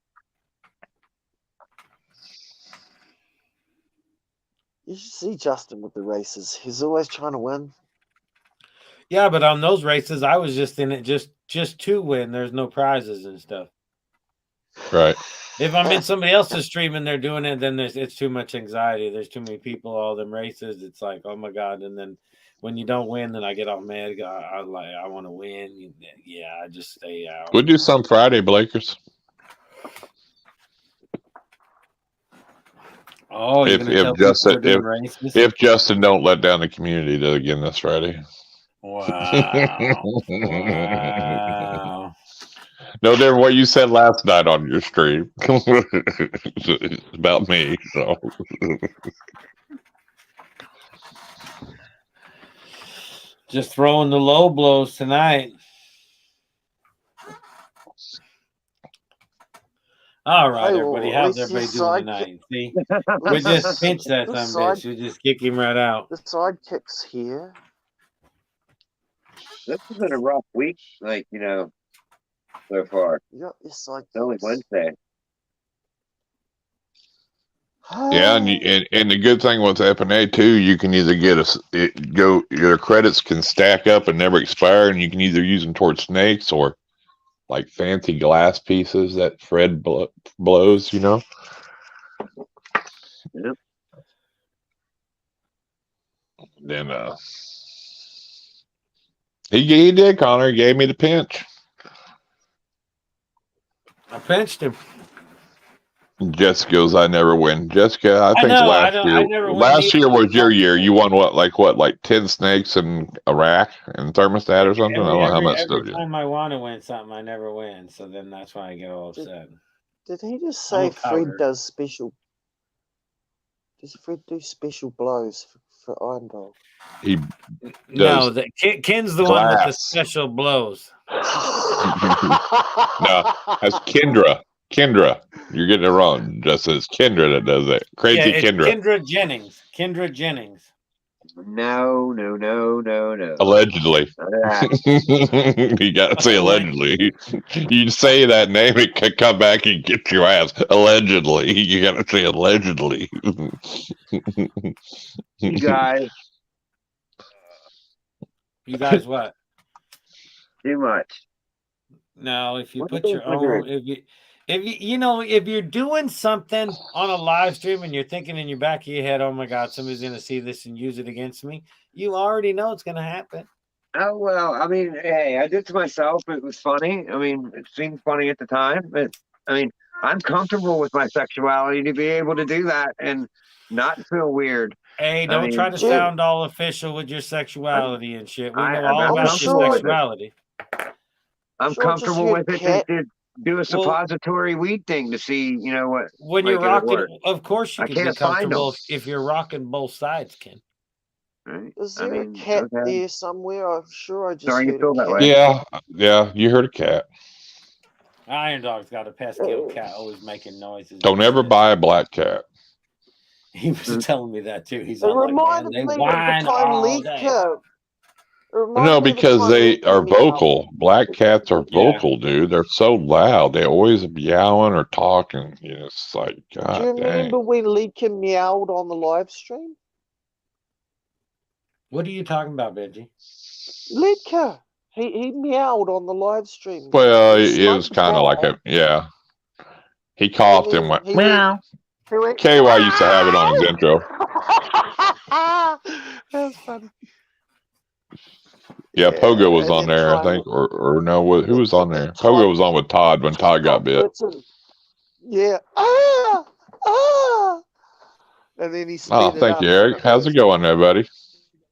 You should see Justin with the races. He's always trying to win. Yeah, but on those races, I was just in it just to win. There's no prizes and stuff. Right. If I'm in somebody else's stream and they're doing it, then it's too much anxiety. There's too many people, all them races. It's like, oh my God. And then when you don't win, then I get all mad. I want to win. Yeah, I just stay out. We'll do some Friday, Blakers. Oh, if Justin don't let down the community again this Friday. Wow. Wow. No different what you said last night on your stream. It's about me, so. Just throwing the low blows tonight. All right, everybody. How's everybody doing tonight? See, we just pinch that some bitch. We just kick him right out. The sidekicks here. This has been a rough week, so far. Yeah, it's like it's only Wednesday. Yeah, and the good thing with F&A too, you can either your credits can stack up and never expire, and you can either use them towards snakes or like fancy glass pieces that Fred blows, Yep. Then he did, Connor. He gave me the pinch. I pinched him. Jessica goes, I never win. Jessica, I think know, last I year. never win Last year was your year. either. You won like 10 snakes and a rack and thermostat or something. I don't know how much stuff Every you. time I want to win something, I never win. So then that's why I get all upset. Did he just I'm say a Fred coward. does special? Does Fred do special blows for Irondogg? He No, does Ken's the one with the glass. special blows. No, that's Kendra. Kendra, you're getting it wrong. Just it's Kendra that does it. Crazy it's Kendra. Kendra Jennings. Kendra Jennings. No. Allegedly. None of that. You gotta say allegedly. You say that name, it could come back and get your ass. Allegedly. You gotta say allegedly. You guys, You guys what? too much. No, if you What put are your they own, figuring? if you're doing something on a live stream and you're thinking in your back of your head, oh my God, somebody's gonna see this and use it against me, you already know it's gonna happen. Oh, well, I mean, hey, I did it to myself. It was funny. I mean, it seemed funny at the time. But, I mean, I'm comfortable with my sexuality to be able to do that and not feel weird. Hey, don't try to Jim, sound all official with your sexuality and shit. We know I'm all about comfortable your with it. sexuality. I'm Sure, just comfortable with it Kat. to do a suppository weed thing to see, you know, what. When like, you're it'll rocking, work. of course you I can be can't find them. comfortable if you're rocking both sides, Ken. Right? Is I there mean, a cat okay. there somewhere? I'm sure I just Sorry you heard feel a that cat. way. Yeah, you heard a cat. Irondogg's got a pesky old cat always making noises. Don't ever buy a black cat. He was telling me that too. He's It all like, man, reminded they me of the whine time all day. Leadker. No, because they are vocal. Black cats are vocal, dude. They're so loud. They always meowing or talking. You know, it's like, God Do you dang. remember when Leadker meowed on the live stream? What are you talking about, Benji? Leadker. He meowed on the live stream. Well, He it was smoked kind of like pot, yeah. He coughed and went, he meow. went, KY used to have it on his intro. That's funny. Yeah, Pogo was and on then there, I think, or no, who was on there? Pogo was on with Todd when Todd got bit. Yeah. And then he spit Oh, it thank up you, Eric. How's it going there, buddy?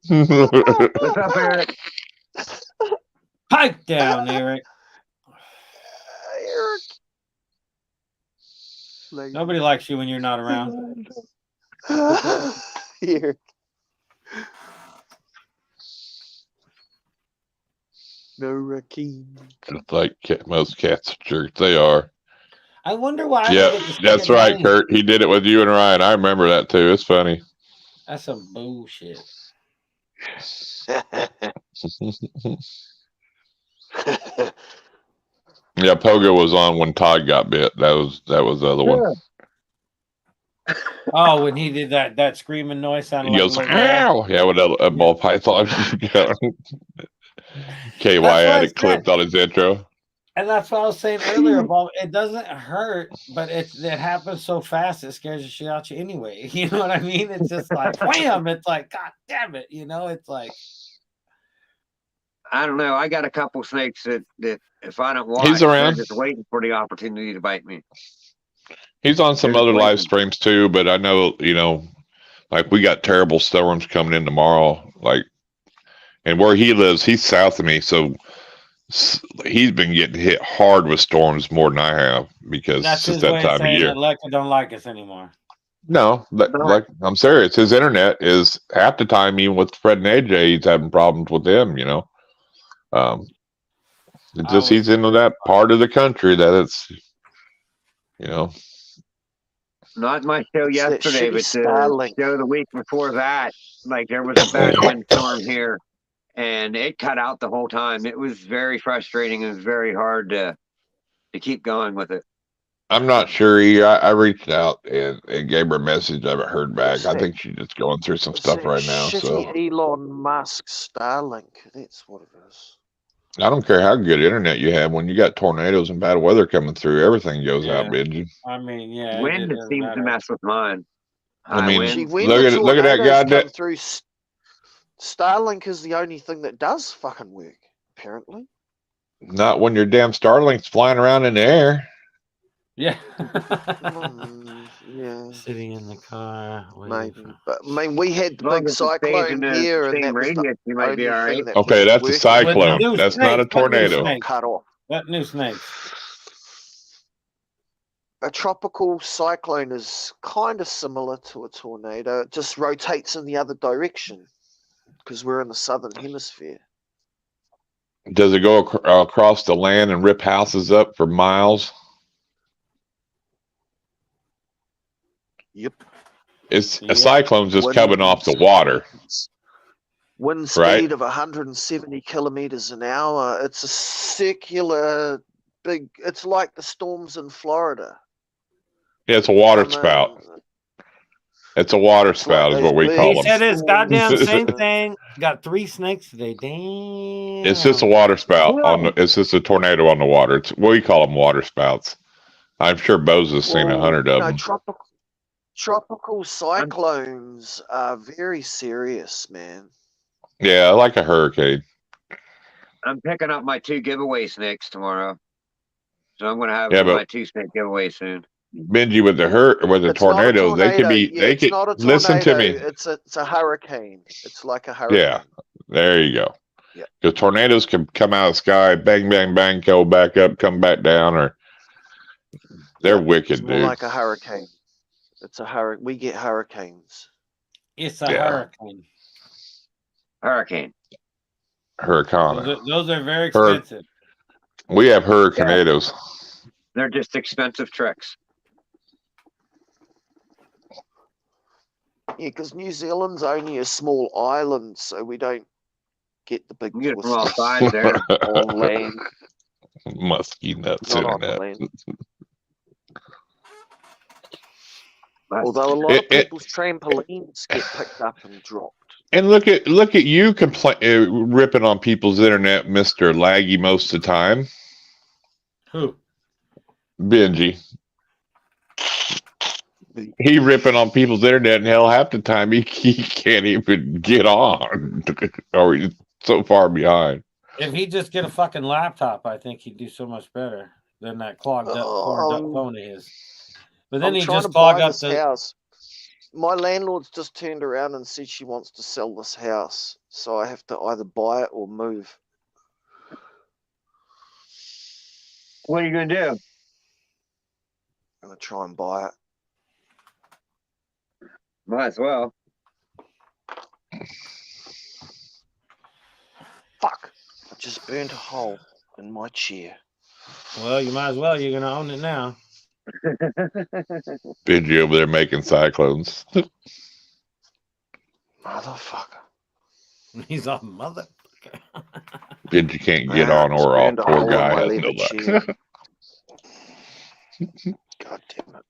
What's up, Eric? Pipe down, Eric. Nobody likes you when you're not around. Eric. No Rakim. Just like most cats jerks they are. I wonder why. Yeah, that's right, Kurt. He did it with you and Ryan. I remember that too. It's funny. That's some bullshit. Yeah, Pogo was on when Todd got bit. That was the other one. Oh, when he did that screaming noise, sounded He like goes, ow! Yeah, with a ball python. KY had it clipped on his intro. And that's what I was saying earlier, Bob. It doesn't hurt, but it happens so fast it scares the shit out you anyway. You know what I mean? It's just like wham! It's like, God damn it, you know, it's like I don't know. I got a couple snakes that if I don't watch, he's around. they're just waiting for the opportunity to bite me. He's on some other live streams too, but I know, you know, like we got terrible storms coming in tomorrow. Like, and where he lives, he's south of me, so he's been getting hit hard with storms more than I have because that's it's that time of year. Alexa don't like us anymore. No, like I'm serious. His internet is half the time, even with Fred and AJ, he's having problems with them. You know, it's just he's into that part of the country that it's, you know. Not my show yesterday, but the show the week before that. Like there was a bad windstorm here, and it cut out the whole time. It was very frustrating. It was very hard to keep going with it. I'm not sure. I reached out and gave her a message. I haven't heard back. I think she's just going through some stuff right now. So Elon Musk Starlink. That's what it is. I don't care how good internet you have. When you got tornadoes and bad weather coming through, everything goes out, Benji. I mean, yeah. Wind seems to mess with mine. I mean, look at that guy. Through Starlink is the only thing that does fucking work, apparently. Not when your damn Starlink's flying around in the air. Yeah. Yeah, Sitting in the car. maybe. But I mean, we had the As long big as it stays in cyclone the here, and same that was the radius, you might be only all thing right. that Okay, kept that's a working. cyclone. New That's not a snakes. What new tornado. snakes? Cut off. What new snakes? A tropical cyclone is kind of similar to a tornado. It just rotates in the other direction because we're in the southern hemisphere. Does it go across the land and rip houses up for miles? Yep. It's a Yep. cyclone's just coming off the water, Wind right? speed of 170 kilometers an hour. It's a circular big. It's like the storms in Florida. Yeah, it's a water Come spout. in. It's a water It's like spout, is those what we big call He them. said his goddamn storms. same thing. Got 3 snakes today. Damn. It's just a water spout Whoa. it's just a tornado on the water. It's we call them water spouts. I'm sure Bose has seen 100 of them. Tropical cyclones are very serious, man. Yeah, like a hurricane. I'm picking up my 2 giveaway snakes tomorrow. So I'm going to have Yeah, my but 2 snake giveaway soon. Benji, with the It's not a tornadoes, they could tornado. be. Yeah, They it's could not a listen to tornado. me. It's a hurricane. It's like a hurricane. Yeah, there you go. Yeah. Because tornadoes can come out of the sky, bang, bang, bang, go back up, come back down, or they're wicked, It's more dude. like a hurricane. It's a hurricane. We get hurricanes. It's a hurricane. Hurricane. Hurricane. Those are very expensive. We have hurricaneados. They're just expensive tricks. Yeah, because New Zealand's only a small island, so we don't get the big You get it from all twisters sides there. on land. Musky nuts Not on internet. land. Although a lot of people's trampolines get picked up and dropped. And look at you ripping on people's internet, Mr. Laggy, most of the time. Who? Benji. He ripping on people's internet, and hell, half the time he can't even get on, or he's so far behind. If he just get a fucking laptop, I think he'd do so much better than that clogged up phone of his. But then he just clogged up the house. My landlord's just turned around and said she wants to sell this house, so I have to either buy it or move. What are you going to do? I'm going to try and buy it. Might as well. Fuck. I just burned a hole in my chair. Well, you might as well. You're going to own it now. Benji over there making cyclones. Motherfucker. He's a motherfucker. Benji can't get on or off. Poor guy has no luck. God damn it.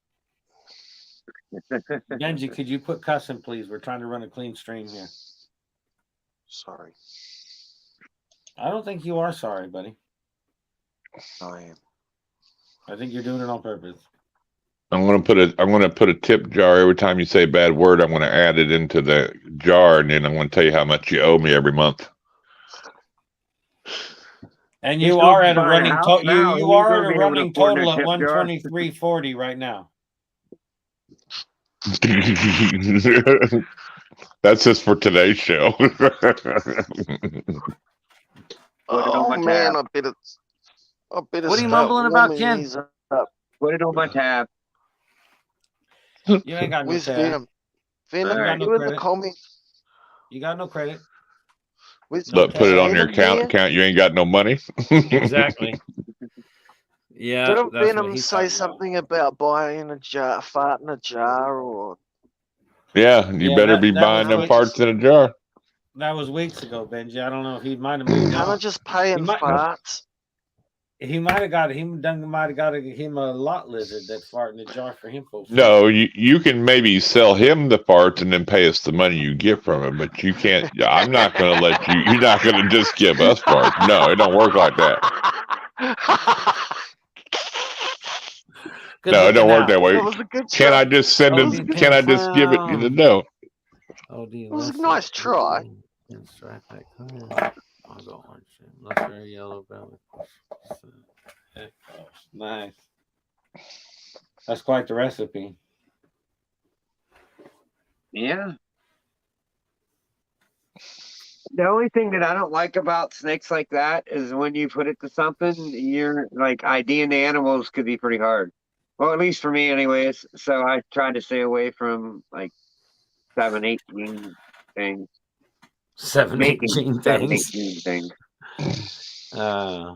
Benji, could you put cussing, please? We're trying to run a clean stream here. Sorry. I don't think you are sorry, buddy. I am. I think you're doing it on purpose. I'm gonna put a tip jar every time you say a bad word. I'm gonna add it into the jar, and then I'm gonna tell you how much you owe me every month. And you are at a running total. You are at a running total at 123.40 right now. That's just for today's show. Oh man, I bet it's. What are you mumbling about, Ken? Put it on my tab. You ain't got no tab. Venom? Venom, you in the comments? You got no credit. But put it on your account. You ain't got no money. Exactly. Yeah. Didn't Venom say something about buying a jar, fart in a jar, or? Yeah, you better be buying them parts in a jar. That was weeks ago, Benji. I don't know if he might have moved on. Can't I just pay in farts? He might have got him a lot lizard that fart in a jar for him. Folks. No, you can maybe sell him the parts and then pay us the money you get from him, but you can't. I'm not going to let you. You're not going to just give us parts. No, it don't work like that. No, it don't work that way. Can I just send him? Can I just give it? No. It was a nice try. I'll go orange. Let's wear yellow belly. Nice. That's quite the recipe. Yeah. The only thing that I don't like about snakes like that is when you put it to something, you're like IDing the animals could be pretty hard. Well, at least for me, anyways. So I try to stay away from like 7, 8 gene things. 7, 8 gene 7, 8 things. gene things. Uh,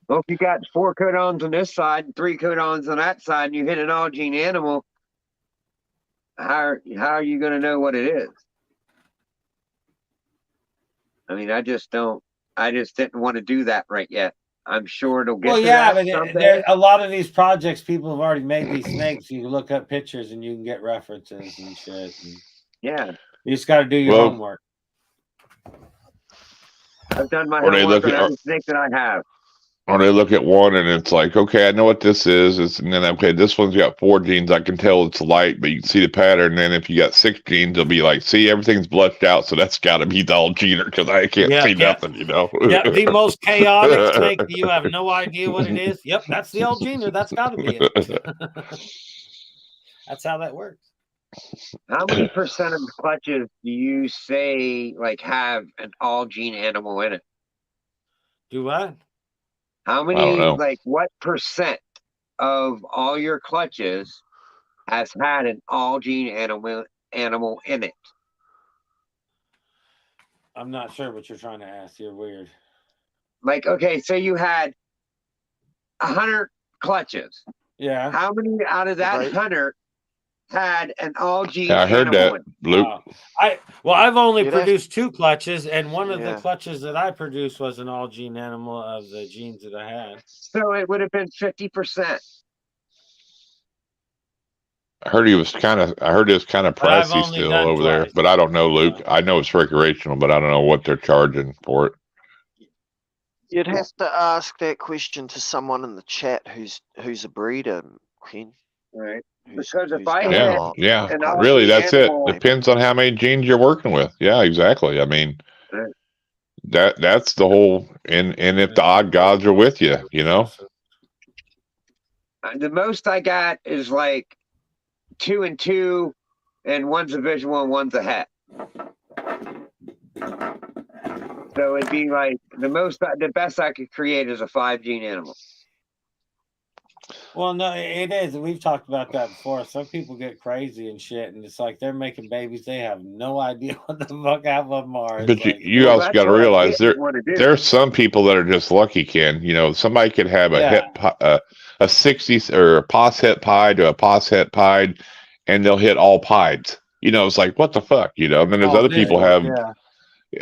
Well, if you got 4 codons on this side and 3 codons on that side, and you hit an all gene animal, how are you going to know what it is? I mean, I just didn't want to do that right yet. I'm sure it'll get well, to yeah, that but someday. a lot of these projects, people have already made these snakes. You can look up pictures and you can get references and shit. And yeah. you just got to do your homework. I've done my homework on every snake that I have. Or they look at one and it's like, okay, I know what this is. And then, okay, this one's got 4 genes. I can tell it's light, but you can see the pattern. And then if you got 6 genes, it'll be like, see, everything's blushed out. So that's got to be the all gener because I can't see nothing, you know? Yeah, the most chaotic snake. You have no idea what it is. Yep, that's the all gener. That's got to be it. That's how that works. How many percent of the clutches do you say like have an all gene animal in it? Do what? How many, like what percent of all your clutches has had an all gene animal in it? I'm not sure what you're trying to ask. You're weird. Like, okay, so you had 100 clutches. Yeah. How many out of that 100 had an all gene I heard animal that, Luke. I've only produced 2 clutches, and one of the clutches that I produced was an all gene animal of the genes that I had. So it would have been 50%. I heard it was kind of pricey still over there, but I don't know, Luke. I know it's recreational, but I don't know what they're charging for it. You'd have to ask that question to someone in the chat who's a breeder, Ken. Right. Because if I had really, that's it. Depends on how many genes you're working with. Yeah, exactly. I mean, that's the whole, and if the odd gods are with you, you know. The most I got is like 2 and 2, and one's a visual and one's a het. So it'd be like the best I could create is a 5 gene animal. Well, no, it is. We've talked about that before. Some people get crazy and shit, and it's like they're making babies. They have no idea what the fuck half of them are. But you also got to realize there's some people that are just lucky, Ken. You know, somebody could have a 60 or a pos het pied to a pos het pied, and they'll hit all pieds. You know, it's like, what the fuck? You know, and then there's other people have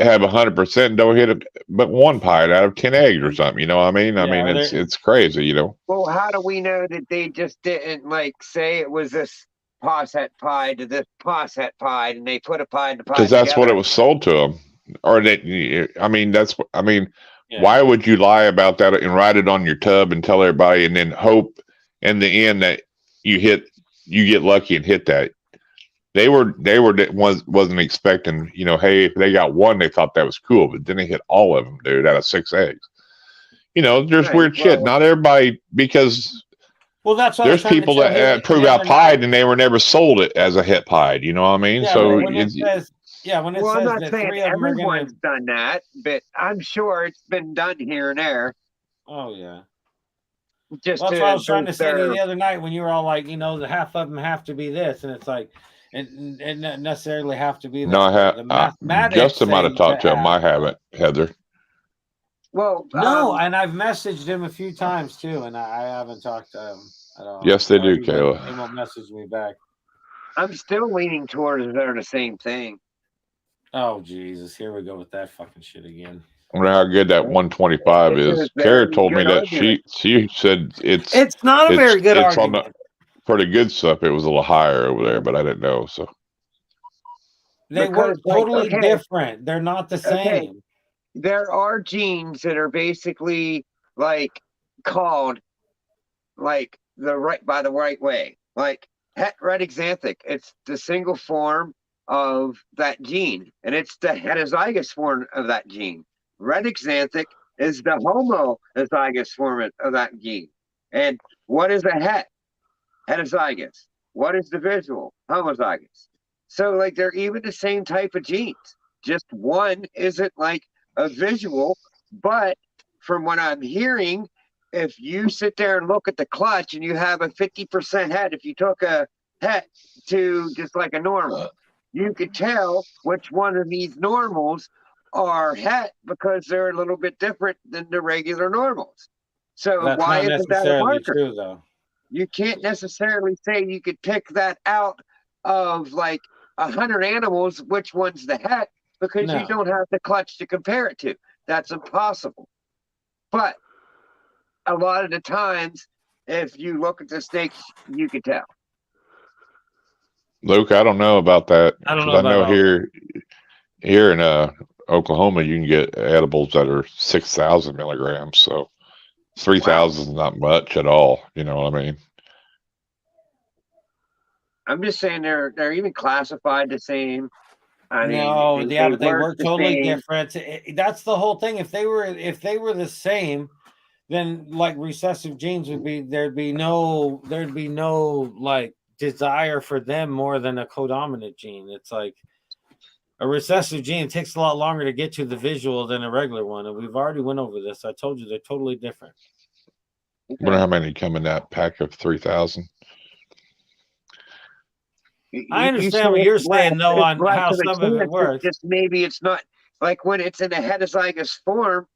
100% don't hit it, but 1 pied out of 10 eggs or something. You know what I mean? I mean, it's crazy, you know. Well, how do we know that they just didn't like say it was this pos het pied to this pos het pied, and they put a pied and a pied because that's what it was sold to them, or that I mean, why would you lie about that and write it on your tub and tell everybody, and then hope in the end that you get lucky and hit that? They wasn't expecting, you know, hey, if they got 1, they thought that was cool, but then they hit all of them, dude, out of 6 eggs. You know, there's weird shit. Not everybody, because that's there's people that prove out pied and they were never sold it as a het pied. You know what I mean? Yeah, so when it says I'm not saying everyone's done that, but I'm sure it's been done here and there. Oh yeah. Just that's what I was trying to say to you the other night when you were all like, you know, the half of them have to be this, and it's like. It not necessarily have to be. No, I have. Justin might have talked to him. I haven't, Heather. Well, no, and I've messaged him a few times too, and I haven't talked to him at all. Yes, they do, Kayla. He won't message me back. I'm still leaning towards they're the same thing. Oh Jesus, here we go with that fucking shit again. I wonder how good that 125 is. Kara told me that she said it's not a very good argument. For the good stuff, it was a little higher over there, but I didn't know. So they were totally different. They're not the same. Okay. There are genes that are basically like called like the right way. Like het red xanthic. It's the single form of that gene, and it's the heterozygous form of that gene. Red xanthic is the homozygous form of that gene. And what is a het? heterozygous. What is the visual? Homozygous. So like they're even the same type of genes. Just one isn't like a visual, but from what I'm hearing, if you sit there and look at the clutch and you have a 50% head, if you took a head to just like a normal, you could tell which one of these normals are het because they're a little bit different than the regular normals. So That's why not isn't that a necessarily marker? true, though. You can't necessarily say you could pick that out of like 100 animals, which one's the het, because you No. don't have the clutch to compare it to. That's impossible. But a lot of the times, if you look at the snakes, you can tell. Luke, I don't know about that. I don't 'Cause know I know about all that. here in Oklahoma, you can get edibles that are 6,000 milligrams. So 3,000 is not much at all. You know what I mean? I'm just saying they're even classified the same. I mean, No, yeah, but they work the totally same. different. That's the whole thing. If they were the same, then like recessive genes would be there'd be no like desire for them more than a codominant gene. It's like a recessive gene takes a lot longer to get to the visual than a regular one, and we've already went over this. I told you they're totally different. I wonder how many come in that pack of 3,000. I understand what you're saying, though, on how some of it works. Just maybe it's not like when it's in a heterozygous form,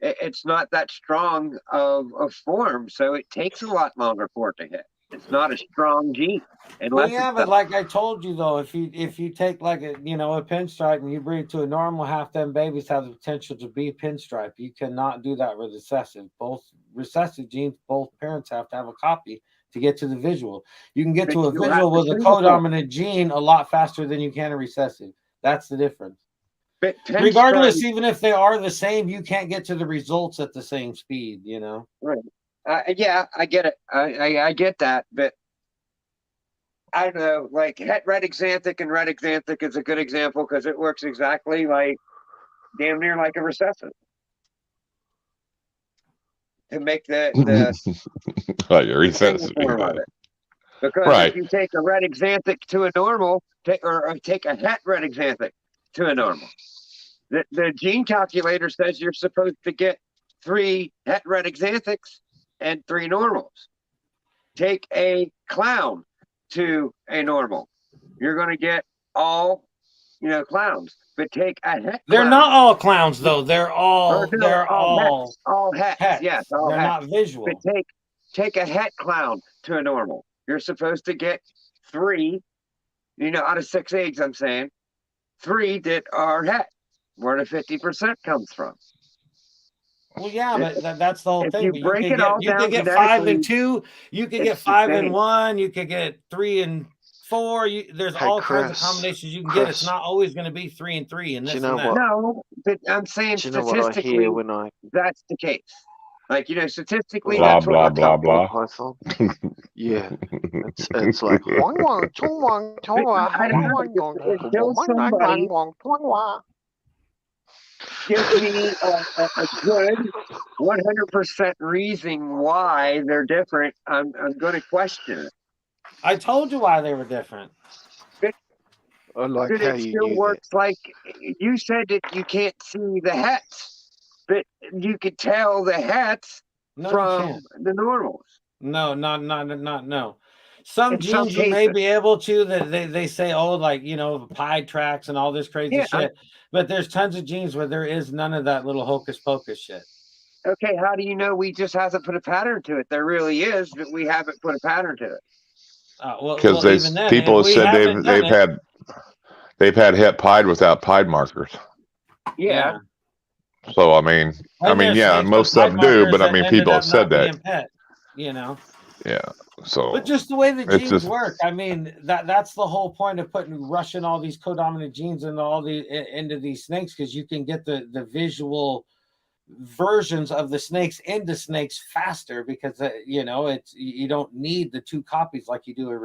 it's not that strong of a form, so it takes a lot longer for it to hit. It's not a strong gene. Well, yeah, but like I told you though, if you take like a pinstripe and you breed to a normal, half them babies have the potential to be pinstripe. You cannot do that with recessive. Both recessive genes, both parents have to have a copy to get to the visual. You can get to a visual with a codominant gene a lot faster than you can a recessive. That's the difference. But regardless, even if they are the same, you can't get to the results at the same speed, you know? Right. Yeah, I get it. I get that, but I don't know, like red xanthic and red xanthic is a good example because it works exactly like damn near like a recessive. To make the like a recessive form of it. Because if you take a red xanthic to a normal, take a het red xanthic to a normal, the gene calculator says you're supposed to get 3 het red xanthics and 3 normals. Take a clown to a normal, you're going to get all clowns. But take a het. They're not all clowns though. They're all all hets. Yes, all they're hets. not visual. But take a het clown to a normal. You're supposed to get 3, out of 6 eggs. I'm saying 3 that are het, where the 50% comes from. Well, yeah, but that's the whole thing. You break it all down. You could get 5 and 2. You could get 5 and 1. You could get 3 and 4. There's all kinds of combinations you can get. It's not always going to be 3 and 3 and this and that. No, but I'm saying statistically, that's the case. Like, statistically, blah, that's blah, what blah, blah. Yeah, it's like gives me a good 100% reason why they're different. I'm going to question it. I told you why they were different. I like but how it you still works that. like you said that you can't see the hats, but you could tell the hats from the normals. No, no. Some genes you may be able to that they say, oh, like, pie tracks and all this crazy shit. But there's tons of genes where there is none of that little hocus pocus shit. Okay, how do you know we just hasn't put a pattern to it? There really is, but we haven't put a pattern to it. Because people have said they've had het pied without pied markers. Yeah. So I mean, yeah, most of them do, but I mean, people have said that. Pet, Yeah. So. But just the way the genes work, I mean, that's the whole point of rushing all these codominant genes into these snakes, because you can get the visual versions of the snakes into snakes faster, because you don't need the 2 copies like you do a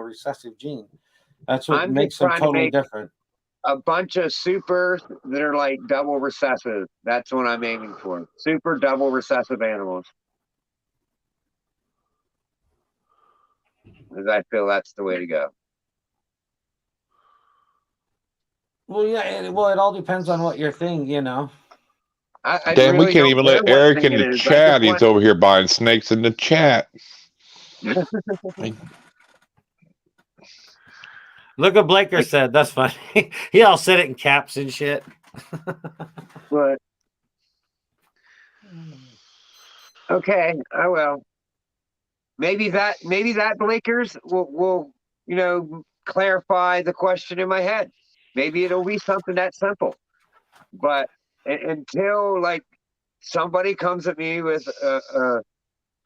recessive gene. That's what makes them totally different. A bunch of supers that are like double recessive. That's what I'm aiming for. Super double recessive animals. because I feel that's the way to go. Well, yeah. Well, it all depends on what you're thinking, you know. I Damn, really we can't don't even care let what Eric thing in it the is. I just chat. He's want. over here buying snakes in the chat. Look what Blaker said. That's funny. He all said it in caps and shit. But okay, I will. Maybe that Blakers will clarify the question in my head. Maybe it'll be something that simple. But until like somebody comes at me with a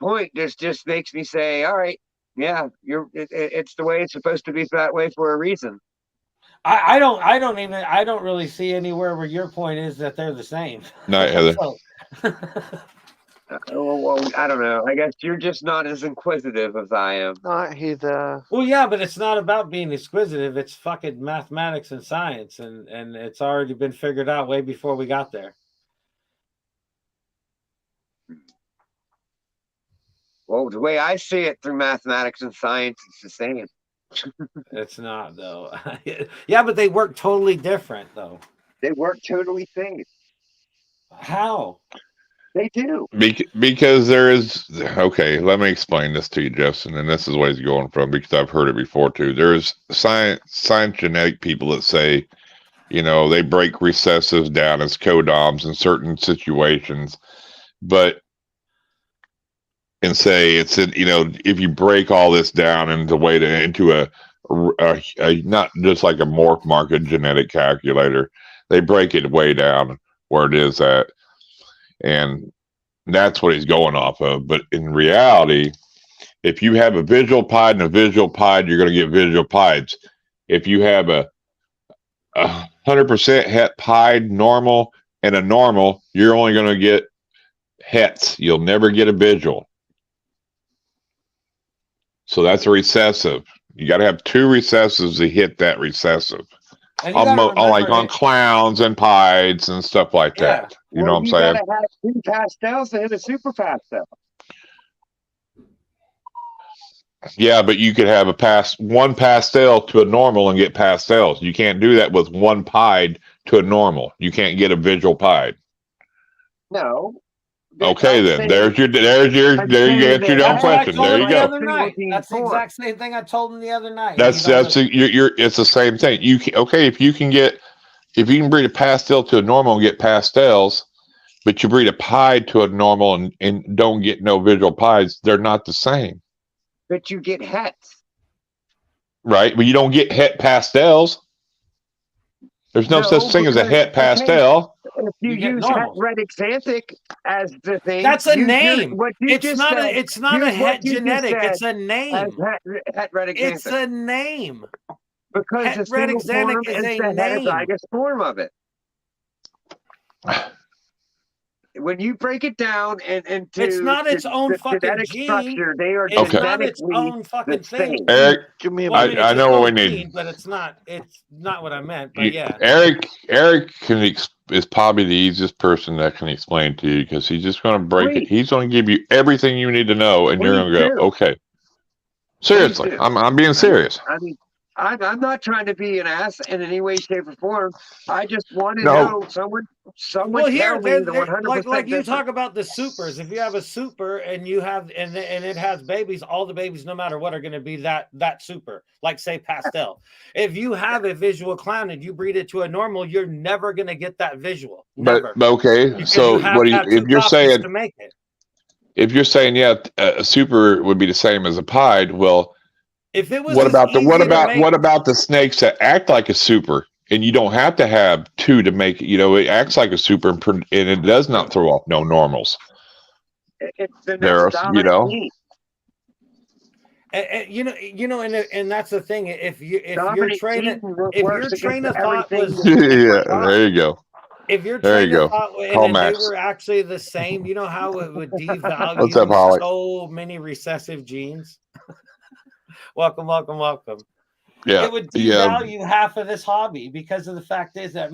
point, just makes me say, all right, yeah, it's the way it's supposed to be that way for a reason. I don't really see anywhere where your point is that they're the same. Night, Heather. Well, I don't know. I guess you're just not as inquisitive as I am. Night, Heather. Well, yeah, but it's not about being inquisitive. It's fucking mathematics and science, and it's already been figured out way before we got there. Well, the way I see it through mathematics and science, it's the same. It's not, though. Yeah, but they work totally different, though. They work totally same. How? They do. Because there is, okay, let me explain this to you, Justin, and this is where he's going from, because I've heard it before, too. There's science genetic people that say, they break recessives down as codoms in certain situations, and say it's if you break all this down into a not just like a morph market genetic calculator, they break it way down where it is at, and that's what he's going off of. But in reality, if you have a visual pied and a visual pied, you're going to get visual pieds. If you have a 100% het pied normal and a normal, you're only going to get hets. You'll never get a visual. So that's a recessive. You got to have two recessives to hit that recessive. On clowns and pieds and stuff like that. You know what I'm saying? You got to have two pastels to hit a super pastel. Yeah, but you could have one pastel to a normal and get pastels. You can't do that with one pied to a normal. You can't get a visual pied. No. Okay, then there you answered your own question. There you go. That's the exact same thing I told him the other night. It's the same thing. If you can breed a pastel to a normal and get pastels, but you breed a pied to a normal and don't get no visual pieds, they're not the same. But you get hets. Right, but you don't get het pastels. There's no such thing as a het pastel. If you use red xanthic as the thing, that's a name. It's not a het genetic. It's a name. Het red xanthic. It's a name. Because the red xanthic is a heterozygous form of it. When you break it down into it's not its own fucking gene. Structure, they are not its own fucking thing. Eric, I know what we need, but it's not what I meant. But yeah, Eric is probably the easiest person that can explain to you, because he's just going to break it. He's going to give you everything you need to know, and you're going to go, okay. Seriously, I'm being serious. I mean, I'm not trying to be an ass in any way, shape, or form. I just want to know someone tell me the 100% like you talk about the supers. If you have a super and you have and it has babies, all the babies, no matter what, are going to be that super. Like say pastel. If you have a visual clown and you breed it to a normal, you're never going to get that visual. Never. But okay, because so if you're saying to make it. If you're saying a super would be the same as a pied, well. If it was what about the snakes that act like a super, and you don't have to have two to make it? It acts like a super, and it does not throw off no normals. It's the dominant and that's the thing. If your train of thought was there you go. If your train of thought and they were actually the same, you know how it would devalue so many recessive genes. Welcome. Yeah, it would devalue half of this hobby, because of the fact is that,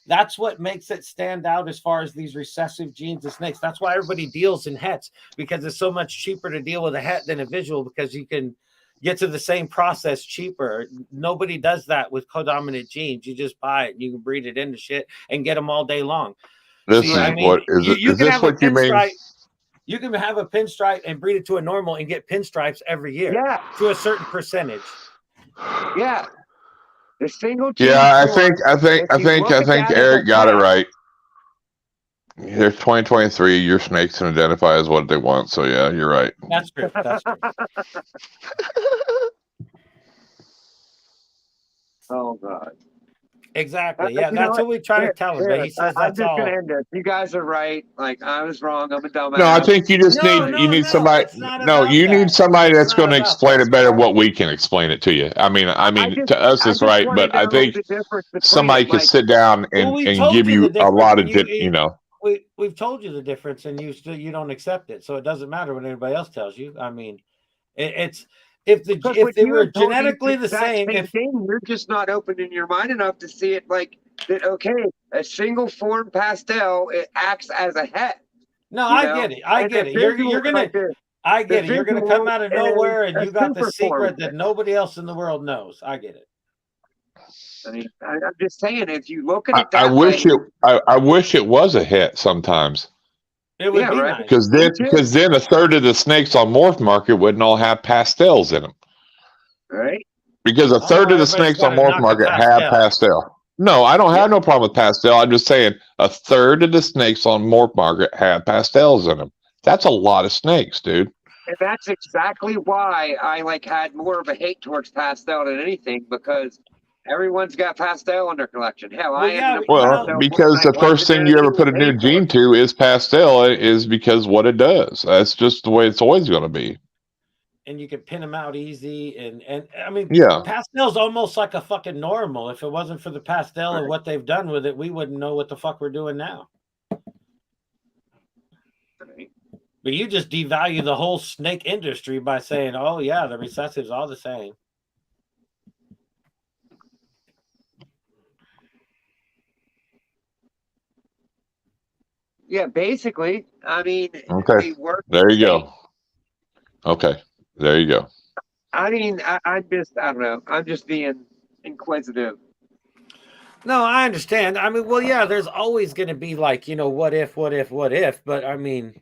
that's what makes it stand out as far as these recessive genes of snakes. That's why everybody deals in hets, because it's so much cheaper to deal with a het than a visual, because you can get to the same process cheaper. Nobody does that with codominant genes. You just buy it and you can breed it into shit and get them all day long. This See, is I mean, what is it? you Is can this have a what you mean? pinstripe. You can have a pinstripe and breed it to a normal and get pinstripes every year. Yeah. To a certain percentage. Yeah. The single gene Yeah, I form, think Eric got it right. Here's 2023. Your snakes can identify as what they want. So yeah, you're right. That's true. That's true. Oh God. Exactly. Yeah, that's what we try to tell him. But he says I'm that's just all. gonna end this. You guys are right. Like I was wrong. I'm a dumbass. No, I think you just No, need somebody. it's not No, about you that. need somebody that's It's going not to about explain that. it better what we can explain it to you. I mean, to us it's right, but I think somebody could sit down and give you a lot of, you know. We've told you the difference, and you don't accept it. So it doesn't matter what anybody else tells you. I mean, it's if they were genetically the same, you're just not opening your mind enough to see it like that. Okay, a single form pastel, it acts as a het. No, I get it. I get it. You're gonna. I get it. You're gonna come out of nowhere, and you got the secret that nobody else in the world knows. I get it. I mean, I'm just saying, if you look at it I wish it was a het sometimes. It would be nice. Because then a third of the snakes on Morph Market wouldn't all have pastels in them. Right. Because a third of the snakes on Morph Market have pastel. No, I don't have no problem with pastel. I'm just saying a third of the snakes on Morph Market have pastels in them. That's a lot of snakes, dude. And that's exactly why I had more of a hate towards pastel than anything, because everyone's got pastel in their collection. Hell, because the first thing you ever put a new gene to is pastel, is because what it does. That's just the way it's always going to be. And you can pin them out easy, and I mean, pastel's almost like a fucking normal. If it wasn't for the pastel and what they've done with it, we wouldn't know what the fuck we're doing now. But you just devalue the whole snake industry by saying, "Oh yeah, the recessives all the same." Yeah, basically. I mean, okay. There you go. Okay, there you go. I mean, I don't know. I'm just being inquisitive. No, I understand. I mean, well, yeah, there's always going to be what if, but I mean,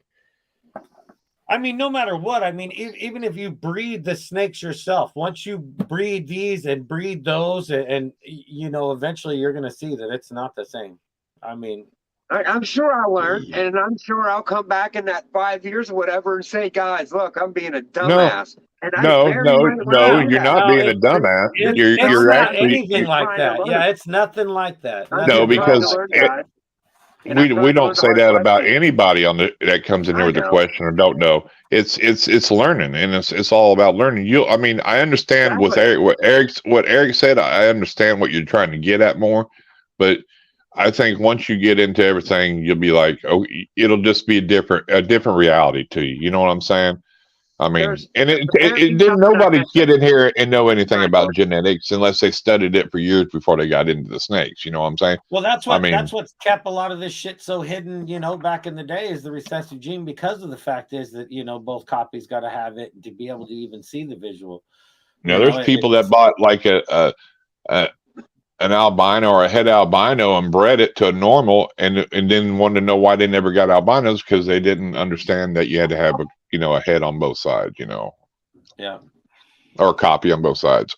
no matter what, I mean, even if you breed the snakes yourself, once you breed these and breed those, and eventually you're going to see that it's not the same. I mean, I'm sure I'll learn, and I'm sure I'll come back in that 5 years or whatever and say, guys, look, I'm being a dumbass. No, you're not being a dumbass. You're not actually anything like that. Yeah, it's nothing like that. No, because we don't say that about anybody that comes in here with a question or don't know. It's learning, and it's all about learning. I understand with what Eric said. I understand what you're trying to get at more, but I think once you get into everything, you'll be like, oh, it'll just be a different reality to you. You know what I'm saying? I mean, it didn't nobody get in here and know anything about genetics unless they studied it for years before they got into the snakes. You know what I'm saying? Well, that's what's kept a lot of this shit so hidden, back in the day, is the recessive gene, because of the fact is that, both copies got to have it to be able to even see the visual. There's people that bought like an albino or a het albino and bred it to a normal and then wanted to know why they never got albinos, because they didn't understand that you had to have a head on both sides, Yeah. Or a copy on both sides.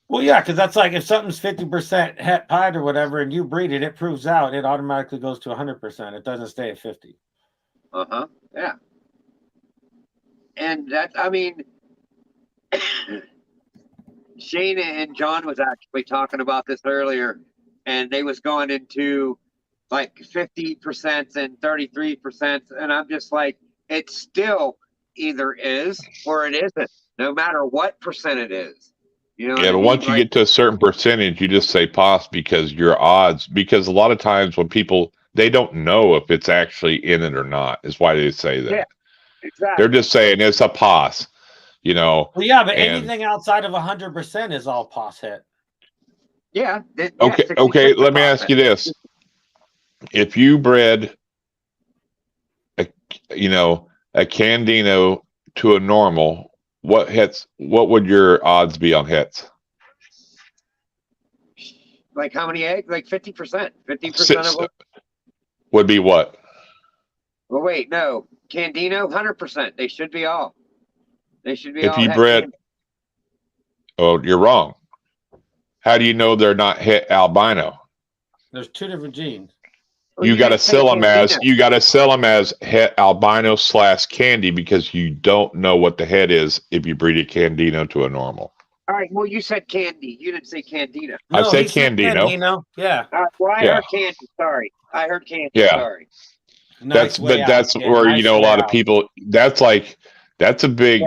Well, yeah, because that's like if something's 50% het pied or whatever and you breed it, it proves out, it automatically goes to 100%. It doesn't stay at 50. Yeah. And that, I mean, Shane and John was actually talking about this earlier, and they was going into like 50% and 33%, and I'm just like, it still either is or it isn't, no matter what percent it is. But once you get to a certain percentage, you just say pos, because your odds, because a lot of times when people, they don't know if it's actually in it or not, is why they say that. Yeah, exactly. They're just saying it's a pos. Well, yeah, but anything outside of 100% is all pos het. Yeah. Okay. Let me ask you this: if you bred, a Candino to a normal, what hits? What would your odds be on hits? Like how many eggs? Like 50%. 50% of them would be what? Well, wait, no. Candino, 100%. They should be all. They should be If all. you bred, oh, you're wrong. How do you know they're not het albino? There's 2 different genes. Well, you got to sell them as het albino / candy because you don't know what the het is if you breed a Candino to a normal. All right. Well, you said candy. You didn't say Candino. No, I said Candino. Yeah. Well, I heard candy. Sorry, I heard candy. Yeah. Sorry. Nice that's where nice a lot of people. That's a big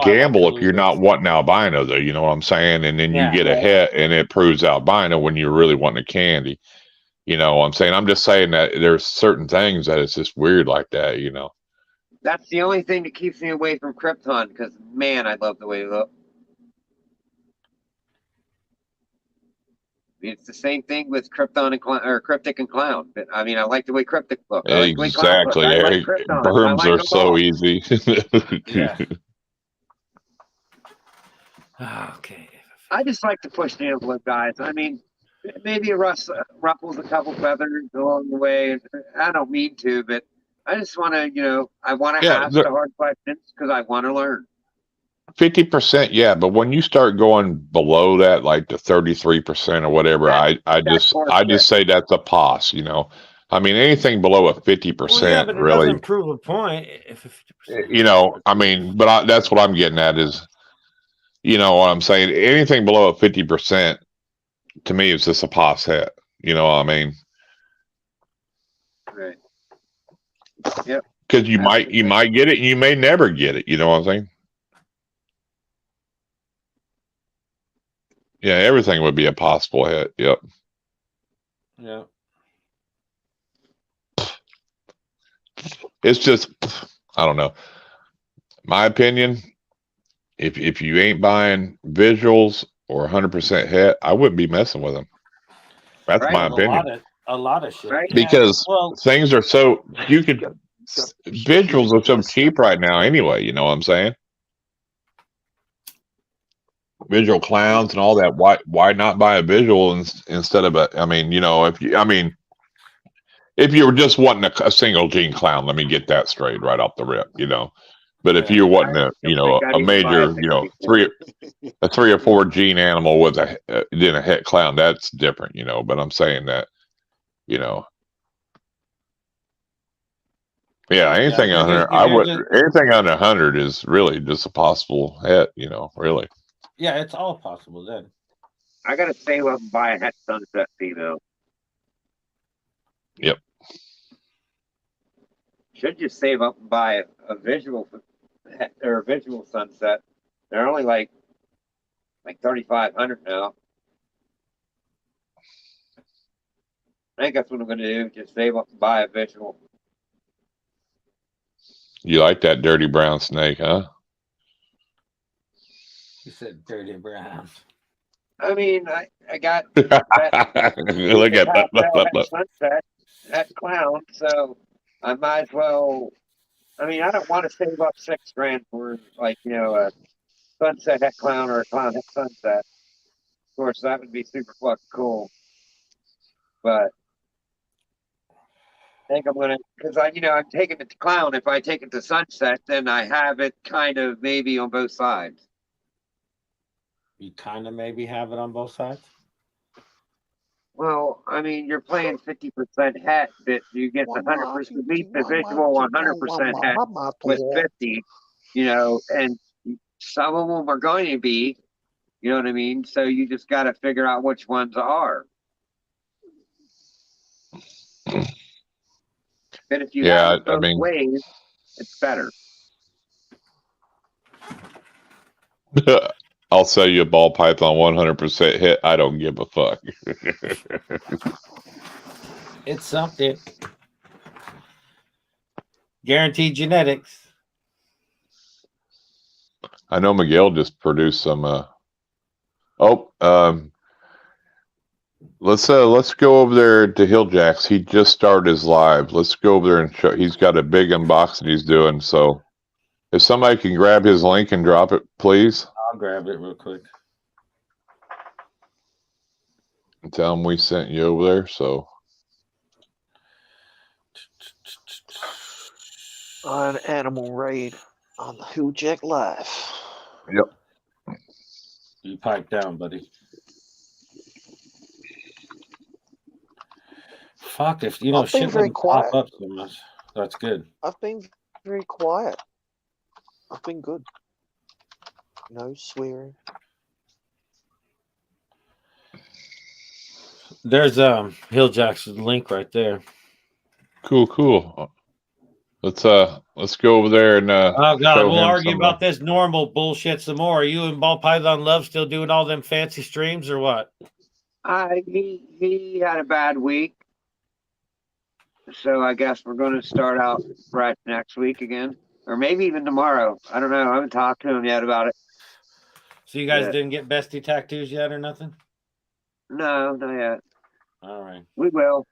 gamble if you're not wanting albino though. You know what I'm saying? And then you get a het and it proves albino when you're really wanting a candy. You know what I'm saying? I'm just saying that there's certain things that it's just weird like that. You know. That's the only thing that keeps me away from Krypton because, man, I love the way they look. It's the same thing with Krypton and Cryptic and Clown. I mean, I like the way Cryptic look. Exactly. Berms are so easy. Yeah. Okay. I just like to push the envelope, guys. I mean, maybe it ruffles a couple feathers along the way. I don't mean to, but I just want to, I want to ask the hard questions because I want to learn. 50%, yeah, but when you start going below that, like the 33% or whatever, I just say that's a pos. You know, I mean anything below a 50%, but it really doesn't prove a point. If 50%, you know, I mean, but that's what I'm getting at is, you know, what I'm saying. Anything below a 50% to me is just a pos het. You know what I mean? Right. Yep. Because you might get it, and you may never get it. You know what I'm saying? Yeah, everything would be a possible hit. Yep. Yeah. It's just, I don't know. My opinion, if you ain't buying visuals or 100% hit, I wouldn't be messing with them. That's my opinion. A lot of shit. Right? Because things are so, visuals are so cheap right now anyway, you know what I'm saying? Visual clowns and all that. Why not buy a visual instead of I mean, you know, if you were just wanting a single gene clown, let me get that straight right off the rip, you know. But if you're wanting a major, you know, 3 or 4 gene animal with then a het clown, that's different, you know. But I'm saying that, you know, anything under anything under 100 is really just a possible het, you know, really. Yeah, it's all possible then. I gotta save up and buy a het sunset female. Yep. Should just save up and buy a visual or a visual sunset. They're only like $3,500 now. I think that's what I'm gonna do. Just save up and buy a visual. You like that dirty brown snake, huh? You said dirty brown. I mean, I got look at that sunset, that clown, so I might as well. I mean, I don't want to save up $6,000 for a sunset het clown or a clown het sunset. Of course, that would be super fucking cool. But I think I'm gonna, because I'm taking it to clown. If I take it to sunset, then I have it kind of maybe on both sides. You kind of maybe have it on both sides? Well, I mean, you're playing 50% het, but you get the 100%, the visual 100% het with 50, and some of them are going to be, you know what I mean? So you just got to figure out which ones are. But if you have it both ways, it's better. I'll sell you a ball python 100% hit. I don't give a fuck. It's something. Guaranteed genetics. I know Miguel just produced some. let's go over there to Hilljack's. He just started his live. Let's go over there and show. He's got a big unboxing he's doing. So if somebody can grab his link and drop it, please. I'll grab it real quick. And tell him we sent you over there. So An animal raid on the Hilljack Live. yep. You pipe down, buddy. Fuck, if you know I've been shit very wouldn't pop quiet. up so much. That's good. I've been very quiet. I've been good. No swearing. There's Hilljack's link right there. Cool. Let's go over there and Oh God, show we'll him argue some, about this normal bullshit some more. Are you and Ball Python Love still doing all them fancy streams or what? He had a bad week, so I guess we're going to start out fresh next week again, or maybe even tomorrow. I don't know. I haven't talked to him yet about it. So you guys didn't get bestie tattoos yet or nothing? No, not yet. All right. We will.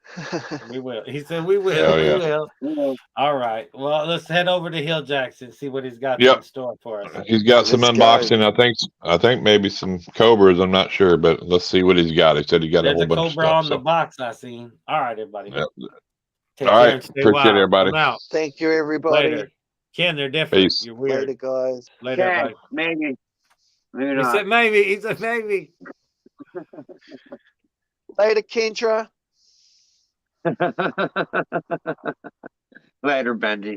We will. He said we will. Hell yeah. We will. We will. All right. Well, let's head over to Hilljack's and see what he's got Yep. in store for us. He's got some Let's go. unboxing. I think maybe some cobras. I'm not sure, but let's see what he's got. He said he got There's a a whole bunch of cobra stuff. on the box I seen. All right, everybody. Yep. Take All care right. and stay Appreciate wild. everybody. I'm out. Thank you, everybody. Later. Ken, they're different. Peace. You're weird. Later, guys. Later, Okay, everybody. maybe. Maybe He not. said maybe. He said maybe. Later, Kendra. Later, Benji.